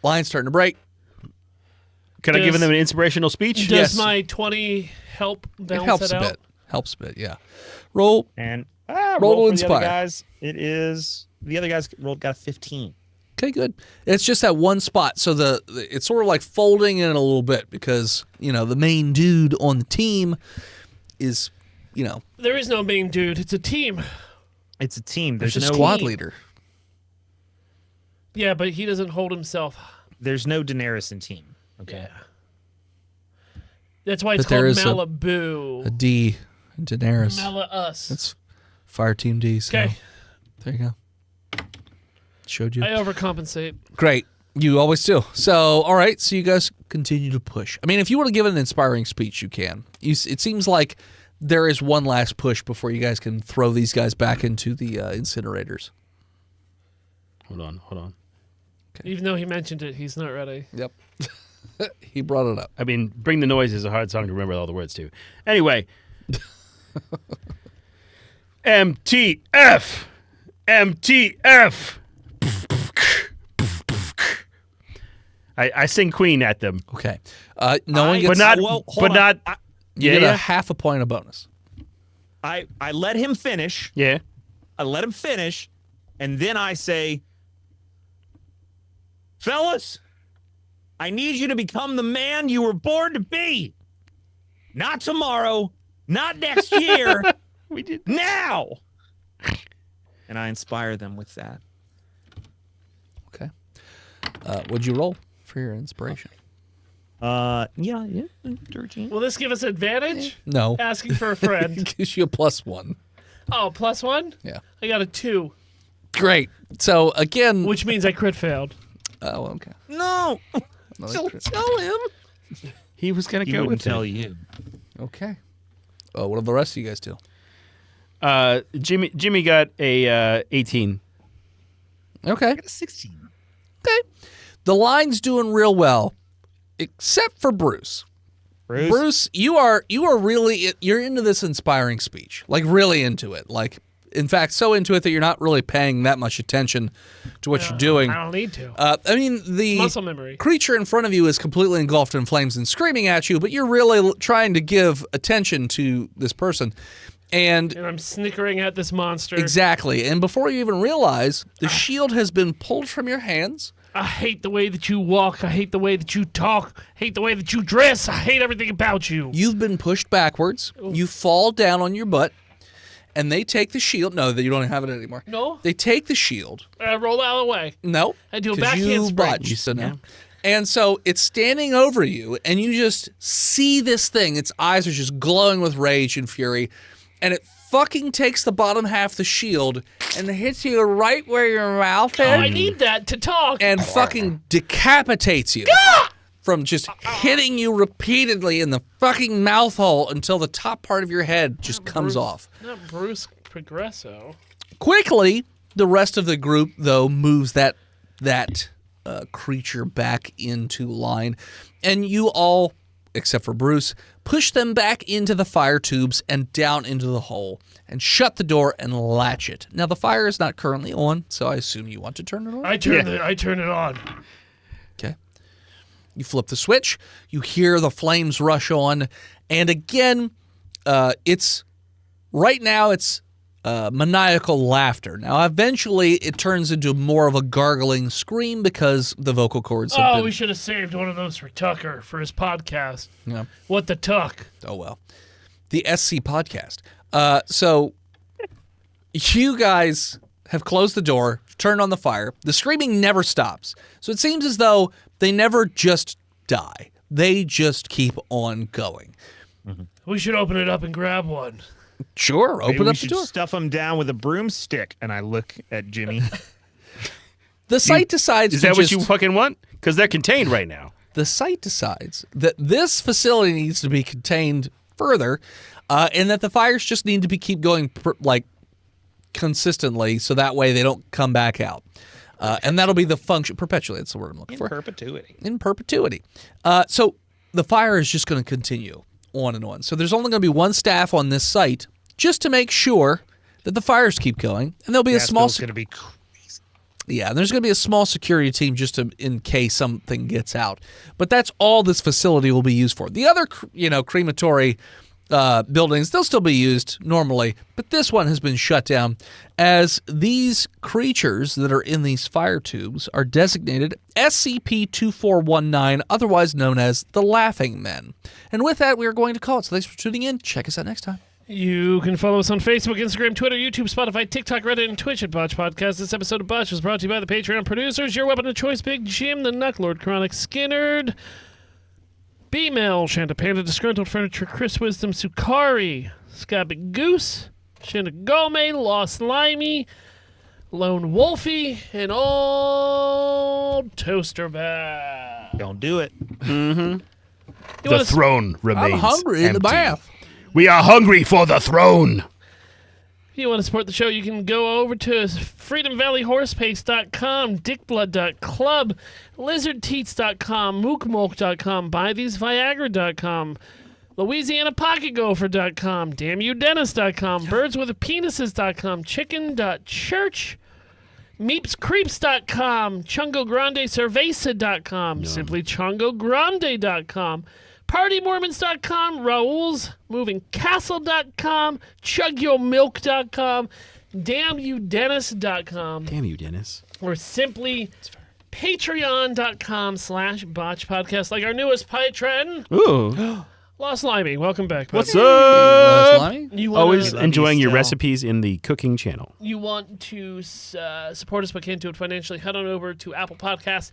Line's starting to break. Can I give Does- them an inspirational speech? Does Yes. my 20 help It balance helps it a out? bit. Helps a bit, yeah. Roll. and Roll roll to for the inspire. other guys. It is the other guys got a 15. Okay, good. It's just that one spot, so it's sort of like folding in a little bit because the main dude on the team is There is no main dude. It's a team. It's a team. there's There's a no squad leader. Yeah, but he doesn't hold himself. There's no Daenerys in team. Okay. That's why it's But there called is a Malibu. D, Daenerys. Mala us. That's Fire Team D. So Okay, there you go. Showed you. I overcompensate. Great. You always do. So, all right. So you guys continue to push. I mean, if you want to give an inspiring speech, you can. It seems like there is one last push before you guys can throw these guys back into the incinerators. Hold on. Even though he mentioned it, he's not ready. Yep. He brought it up. I mean, Bring the Noise is a hard song to remember all the words to. Anyway. MTF! MTF! I sing Queen at them. Okay. No one I- gets. But not, well, hold but on. not, You yeah, get a yeah, half a point of bonus. I let him finish. yeah. I let him finish, and then I say, fellas, I need you to become the man you were born to be. Not tomorrow, not next year, We did. now. And I inspire them with that. Okay. What'd you roll for your inspiration? Yeah, 13. Will this give us advantage? No. Asking for a friend. It gives you a +1. Oh, +1? Yeah. I got a 2, Great. So again. which means I crit failed. Oh, okay. No, Another don't crit. tell him. He was going to He go wouldn't with tell it. you. Okay. What do the rest of you guys do? Jimmy got a 18. Okay. I got a 16. Okay. The line's doing real well, except for Bruce. Bruce, you are really you're into this inspiring speech, like really into it. Like, in fact, so into it that you're not really paying that much attention to what you're doing. I don't need to. I mean, the Muscle memory. creature in front of you is completely engulfed in flames and screaming at you, but you're really trying to give attention to this person. And And I'm snickering at this monster. exactly. And before you even realize, the shield has been pulled from your hands. I hate the way that you walk. I hate the way that you talk. I hate the way that you dress. I hate everything about you. You've been pushed backwards. You fall down on your butt, and they take the shield. No, you don't have it anymore. No? They take the shield. I roll out of the way. No. I do a 'cause backhand you spring. botched, so no. And so it's standing over you, and you just see this thing. Its eyes are just glowing with rage and fury, and it fucking takes the bottom half of the shield and hits you right where your mouth Oh, I is need that to talk. and fucking decapitates you from just hitting you repeatedly in the fucking mouth hole until the top part of your head just comes off. Not Bruce Progresso. Quickly, the rest of the group, though, moves that creature back into line, and you all, except for Bruce, push them back into the fire tubes and down into the hole, and shut the door and latch it. Now, the fire is not currently on, so I assume you want to turn it on? I turn it on. Okay. You flip the switch, you hear the flames rush on, and again, it's maniacal laughter. Now, eventually, it turns into more of a gargling scream because the vocal cords have Oh, been... we should have saved one of those for Tucker for his podcast. Yeah. What the Tuck? Oh, well. The SC podcast. So, you guys have closed the door, turned on the fire. The screaming never stops. So it seems as though they never just die. they just keep on going. We should open it up and grab one. Sure, Maybe open we up the should door. stuff him down with a broomstick. And I look at Jimmy. The site decides Is to that what just- you fucking want? Because they're contained right now. the site decides that this facility needs to be contained further, and that the fires just need to keep going consistently, so that way they don't come back out. And that'll be the function perpetually. That's the word I'm looking for. Perpetuity. In perpetuity. So the fire is just going to continue on and on. So there's only going to be one staff on this site just to make sure that the fires keep going, and there'll be a small. Going to be crazy. Yeah, and there's going to be a small security team just in case something gets out. But that's all this facility will be used for. The other, crematory buildings, they'll still be used normally, but this one has been shut down as these creatures that are in these fire tubes are designated SCP-2419, otherwise known as the Laughing Men. And with that, we are going to call it. So thanks for tuning in. Check us out next time. You can follow us on Facebook, Instagram, Twitter, YouTube, Spotify, TikTok, Reddit, and Twitch at Botched Podcast. This episode of Botched was brought to you by the Patreon producers, your weapon of choice, Big Jim, the Knucklord, Chronic Skinnerd, B-Mail, Shanta Panda, Disgruntled Furniture, Chris Wisdom, Sukari, Scabby Goose, Shinagome, Lost Limey, Lone Wolfie, and Old Toaster Bag. Don't do it. The throne remains I'm hungry in the empty. bath. We are hungry for the throne. If you want to support the show, you can go over to freedomvalleyhorsepace.com, dickblood.club, lizardteats.com, mookmolk.com, buytheseviagra.com, louisianapocketgopher.com, damnyoudennis.com, birdswithpenises.com, chicken.church, meepscreeps.com, chungograndecerveza.com, simplychungogrande.com, PartyMormons.com, RaoulsMovingCastle.com, ChugYourMilk.com, DamnYouDennis.com, Damn you, Dennis. or simply Patreon.com/BotchPodcast, like our newest patron, Ooh. Lost Limey. Welcome back. What's Last up? line? You wanna, Always Love you enjoying your still. recipes in the cooking channel. you want to support us but can't do it financially, head on over to Apple Podcasts,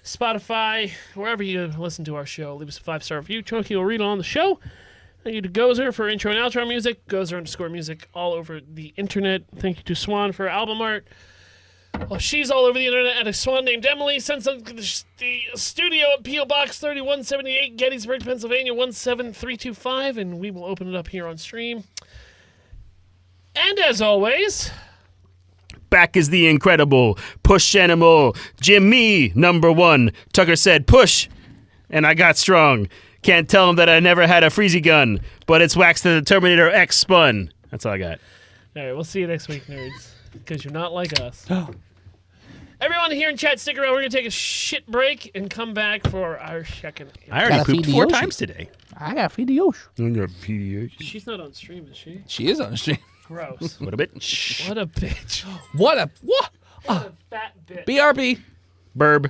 Spotify, wherever you listen to our show. Leave us a 5-star review. Chunky will read it on the show. Thank you to Gozer for intro and outro music. Gozer_music all over the internet. Thank you to Swan for album art. Well, she's all over the internet at a swan named Emily. Sends them to the studio at P.O. Box 3178, Gettysburg, Pennsylvania 17325, and we will open it up here on stream. And as always, Back is the incredible push animal, Jimmy #1. Tucker said push, and I got strong. Can't tell him that I never had a freezy gun, but it's wax to the Terminator X spun. That's all I got. all right, we'll see you next week, nerds, because you're not like us. Everyone here in chat, stick around. We're going to take a shit break and come back for our second. I already Gotta feed pooped the 4 ocean. times today. I got to feed the ocean. She's not on stream, is she? She is on the stream. Gross. What a bitch. What a bitch. What a Fat bitch. BRB. Burb.